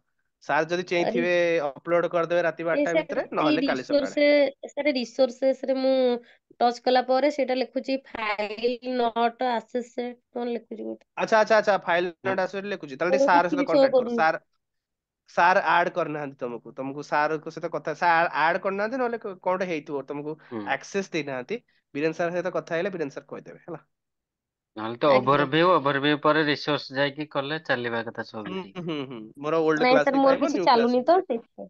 ସାର୍ ଯଦି ଚାହିଁଥିବେ ଅପଲୋଡ କରିଦେବେ ରାତି 12ଟା ଭିତରେ ନହେଲେ କାଲି ସକାଳେ। ସାର୍ ରିସୋର୍ସେସ ରେ ମୁଁ ଟଚ୍ କଲା ପରେ ସେଇଟା ଲେଖୁଛି ଫାଇଲ ନଟ୍ ଆସେସେଡ୍ କଣ ଲେଖୁଛି ଗୋଟେ। ଆଚ୍ଛା ଫାଇଲ ନଟ୍ ଆସେସେଡ୍ ଲେଖୁଛି ତାହେଲେ ଟିକେ ମୋର ସାର୍ କିଛି ସହିତ ବି ଶୋ କଣ୍ଟାକ୍ଟ କର। କରୁନି। ସାର୍ ଆଡ୍ କରିନାହାନ୍ତି ତମକୁ ସାର୍ ଙ୍କ ସହିତ କଥା ସାର୍ ଆଡ୍ କରିନାହାନ୍ତି ନହେଲେ କଣଟେ ହେଇଥିବ ତମକୁ ହୁଁ ଆକ୍ସେସ ଦେଇନାହାନ୍ତି। ବୀରେନ୍ ସାର୍ ସହିତ କଥା ହେଲେ ବୀରେନ୍ ସାର୍ କହିଦେବେ ହେଲା। ନହେଲେ ତ ଆଜ୍ଞା ଓଭରଭ୍ୟୁ ପରେ ରିସୋର୍ସ ଯାଇକି କଲେ ଚାଲିବା କଥା ସବୁ ହୁଁ ଠିକ। ମୋର ଓଲ୍ଡ ନାଇଁ କ୍ଲାସ୍ ସାର୍ ବି ମୋର ପାଇବ କିଛି ନ୍ୟୁ କ୍ଲାସ୍ ଚାଲୁନି ବି ତ ପାଇବ। ସେଇଥିପାଇଁ।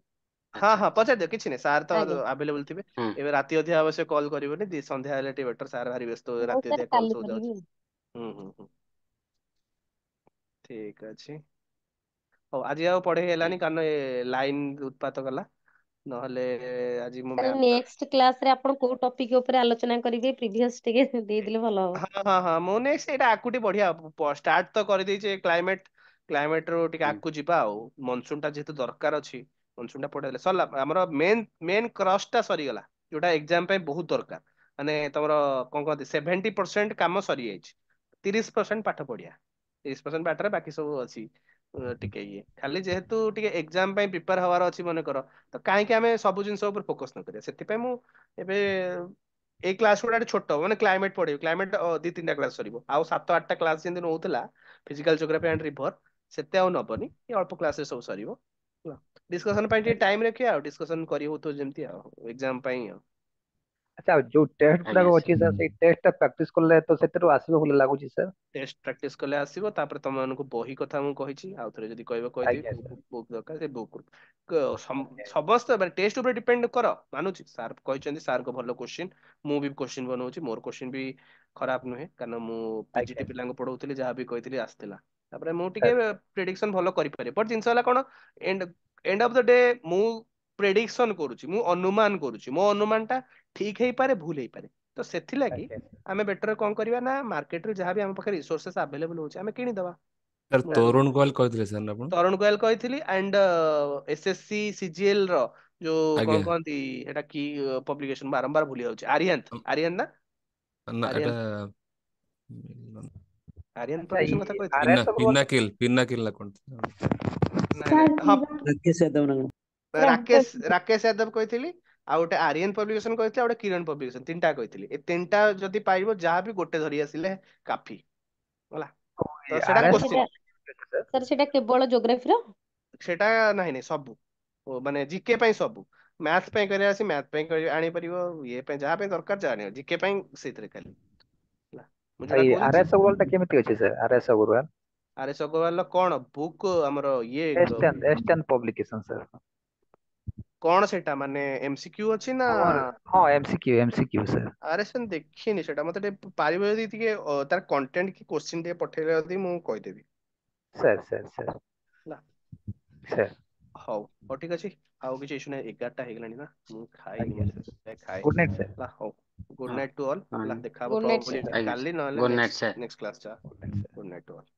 ହଁ ଆଚ୍ଛା ହଁ ପଚାରି ଦିଅ, କିଛି ନାହିଁ, ସାର୍ ତ ଆଜ୍ଞା ଆଭେଲେବୁଲ ଥିବେ। ହୁଁ ଏବେ ରାତି ଅଧିଆ ଅବଶ୍ୟ କଲ୍ କରିବନି, ସନ୍ଧ୍ୟା ହେଲେ ଟିକେ ବେଟର, ସାର୍ ଭାରି ବ୍ୟସ୍ତ, ହଉ ରାତି ସାର୍ ଅଧିଆ କଲ୍ କାଲି ସବୁ ଯାଉଛି। କରିବି। ଠିକ ଅଛି। ହଉ ଆଜି ଆଉ ପଢେଇ ହେଲାନି ଠିକ। କାରଣ ଏ ଲାଇନ ଉତ୍ପାତ କଲା, ନହେଲେ ଆଜି ମୁଁ ସାର୍ ମ୍ୟାମ ନେକ୍ସଟ କ୍ଲାସ ରେ ଆପଣ କୋଉ ଟପିକ ଉପରେ ଆଲୋଚନା କରିବେ ପ୍ରିଭିୟସ ଟିକେ ଦେଇଦେଲେ ଭଲ ହବ। ହଁ ହଁ ହଁ ମୁଁ ନେକ୍ସଟ ଏଇଟା ଆକୁଟି ବଢିଆ ଷ୍ଟାର୍ଟ ତ କରିଦେଇଛି, କ୍ଲାଇମେଟ ରୁ ଟିକେ ହୁଁ ଆଗକୁ ଯିବା ଆଉ। ମନସୁନ ଟା ଯେହେତୁ ଦରକାର ଅଛି, ମନସୁନ ଟା ପଢେଇଲେ ସରିଲା, ଆମର ମେନ୍ କ୍ରସ ଟା ସରିଗଲା, ଯୋଉଟା ଏକ୍ସାମ ପାଇଁ ବହୁତ ଦରକାର। ମାନେ ତମର କଣ କହନ୍ତି 70% କାମ ସରିଯାଇଛି, 30% ପାଠ ପଢିଆ, 30% ପାଠରେ ବାକି ସବୁ ଅଛି। ଟିକେ ଇଏ ଖାଲି ଯେହେତୁ ଟିକେ ଏକ୍ସାମ ପାଇଁ ପ୍ରିପେୟାର ହବାର ଅଛି ମନେକର, ତ କାହିଁକି ଆମେ ସବୁ ଜିନିଷ ଉପରେ ଫୋକସ ନ କରିବା। ସେଥିପାଇଁ ମୁଁ ଏବେ ଏଇ କ୍ଲାସ ଗୁଡା ଛୋଟ, ମାନେ କ୍ଲାଇମେଟ ପଢେଇବି, କ୍ଲାଇମେଟ 2-3ଟା କ୍ଲାସ ସରିବ, ଆଉ 7-8ଟା କ୍ଲାସ ଯେମିତି ନଉଥିଲା ଫିଜିକାଲ ଜିଓଗ୍ରାଫି ଆଣ୍ଡ ରିଭର, ସେତେ ଆଉ ନବନି, ଏ ଅଳ୍ପ କ୍ଲାସରେ ସବୁ ସରିବ। ଡିସ୍କସନ ପାଇଁ ଟିକେ ଟାଇମ ରଖିବା ଆଉ, ଡିସ୍କସନ କରି ହଉଥିବ ଯେମିତି ଆଉ ଏକ୍ସାମ ପାଇଁ ଆଉ। ଆଚ୍ଛା ଯୋଉ ଟେଷ୍ଟ ଆଜ୍ଞା ଗୁଡାକ ସାର୍। ଅଛି ସାର୍, ସେଇ ଟେଷ୍ଟ ଟା ପ୍ରାକ୍ଟିସ କଲେ ତ ସେଥିରୁ ଆସିବ ବୋଲି ଲାଗୁଛି ସାର୍। ଟେଷ୍ଟ ପ୍ରାକ୍ଟିସ କଲେ ଆସିବ, ତାପରେ ତମ ମାନଙ୍କୁ ବହି କଥା ମୁଁ କହିଛି, ଆଉ ଥରେ ଯଦି କହିବ କହିଦେବି, ଆଜ୍ଞା କୋଉ ସାର୍। ବୁକ୍ ଦରକାର ସେ ବୁକ୍। ଆଜ୍ଞା ସମସ୍ତେ ମାନେ ଟେଷ୍ଟ ଉପରେ ଡିପେଣ୍ଡ କର, ମାନୁଛି ସାର୍ କହିଛନ୍ତି, ସାର୍ଙ୍କ ଭଲ କୋଶ୍ଚିନ୍, ମୁଁ ବି କୋଶ୍ଚିନ୍ ବନଉଛି, ମୋର କୋଶ୍ଚିନ୍ ବି ଖରାପ ନୁହେଁ, କାରଣ ମୁଁ ପିଜିଟି ଆଜ୍ଞା ପିଲାଙ୍କୁ ପଢଉଥିଲି, ଯାହା ବି କହିଥିଲି ଆସିଥିଲା। ତାପରେ ମୁଁ ଟିକେ ସାର୍। ପ୍ରେଡିକ୍ସନ ଭଲ କରିପାରେ, ବଟ୍ ଜିନିଷ ହେଲା କଣ, and end of the day ମୁଁ ପ୍ରେଡିକ୍ସନ କରୁଛି, ମୁଁ ଅନୁମାନ କରୁଛି, ମୋ ଅନୁମାନ ଟା ଠିକ ହେଇପାରେ ଭୁଲ ହେଇପାରେ, ତ ସେଥିଲାଗି ଆଜ୍ଞା ଆମେ ବେଟର କଣ କରିବା ନା, ମାର୍କେଟରେ ଯାହା ବି ଆମ ପାଖରେ ରିସୋର୍ସେସ୍ ଆଭେଲେବଲ ହଉଛି ଆମେ କିଣିଦବା। ସାର୍ ମୁଁ ସାର୍। ତରୁଣ ଗୋଏଲ କହିଥିଲେ ସାର୍ ନା ଆପଣ? ତରୁଣ ଗୋୟଲ କହିଥିଲି, ଆଣ୍ଡ ଏସଏସସି ସିଜିଏଲ ର ଯୋଉ କଣ ଆଜ୍ଞା। କହନ୍ତି ଏଟା କି ପବ୍ଲିକେସନ, ବାରମ୍ବାର ଭୁଲି ଯାଉଛି, ଆରିଆନ ନା ନା ଆରିଆନ ଏଟା ଆରିଆନ ଆଚ୍ଛା ପବ୍ଲିକେସନ କଥା କହିଥିଲି। ଆର୍ ଏସ୍ ଅଗ୍ରୱାଲ ପିନାକିଲ ନା କଣ? ନାଇଁ ନାଇଁ ହଁ ରାକେଶ ଯାଦବ ନା କଣ? ରାକେଶ ୟାଦବ କହିଥିଲି, ଆଉ ଗୋଟେ ଆରିଆନ ପବ୍ଲିକେସନ କହିଥିଲି, ଆଉ ଗୋଟେ କିରଣ ପବ୍ଲିକେସନ, ତିନିଟା କହିଥିଲି। ଏ ତିନିଟା ଯଦି ପାଇବ, ଯାହା ବି ଗୋଟେ ଧରି ଆସିଲେ କାଫି ହେଲା। ତ ସେଟା ଆର୍ ସାର୍ ଏସ୍ କୋଶ୍ଚିନ୍, ସେଟା ସାର୍ ସେଟା କେବଳ ଜୋଗ୍ରାଫିର? ସେଟା ନାହିଁ ନାହିଁ ସବୁ, ମାନେ ଜିକେ ପାଇଁ ସବୁ, ମ୍ୟାଥ ପାଇଁ କରିବା ଅଛି ମ୍ୟାଥ ପାଇଁ ଆଣିପାରିବ, ଇଏ ପାଇଁ ଯାହା ପାଇଁ ଦରକାର ଯାହା ଆଣିବ, ଜିକେ ପାଇଁ ସେଇଥିରେ ଖାଲି ହେଲା। ମୁଁ ଯୋଉଟା ଏଇ ଆର୍ କହୁଛି ଏସ୍ ଅଗ୍ରୱାଲ ଟା କେମିତି ଅଛି ସାର୍? ଆର୍ ଏସ୍ ଅଗ୍ରୱାଲ ଆରେ ସଗୋୱାଲ କଣ ବୁକ୍ ଆମର ଇଏ ଏସ୍10 ପବ୍ଲିକେସନ ସାର୍। କଣ ସେଟା ମାନେ ଏମସିକ୍ୟୁ ଅଛି ନା? ଆମର ହଁ ଏମସିକ୍ୟୁ ସାର୍। ଆରେ ସେମିତି ଦେଖିନି ସେଟା, ମତେ ଟିକେ ପାରିବ ଯଦି ଟିକେ ତାର କଣ୍ଟେଣ୍ଟ କି କୋଶ୍ଚିନ୍ ଟିକେ ପଠେଇଲେ ଯଦି ମୁଁ କହିଦେବି ସାର୍ ହେଲା। ସାର୍। ହଉ ହଉ ଠିକ ଅଛି, ଆଉ କିଛି ଇସୁ ନାହିଁ, 11ଟା ହେଇଗଲାଣି ନା, ମୁଁ ଖାଇନି, ଆଜ୍ଞା ମୁଁ ସାର୍। ଖାଏ ଗୁଡ୍ ନାଇଟ୍ ସାର୍। ହେଲା। ହଉ ଗୁଡ ହଁ ନାଇଟ୍ ଟୁ ଅଲ୍ ହଁ ହେଲା, ଦେଖା ହବ ଗୁଡ୍ ନାଇଟ୍ ପ୍ରୋବାବଲି ସାର୍। ଆଜ୍ଞା କାଲି ସାର୍। ନହେଲେ good night sir. Next class, ଯା good night sir. Good night to all.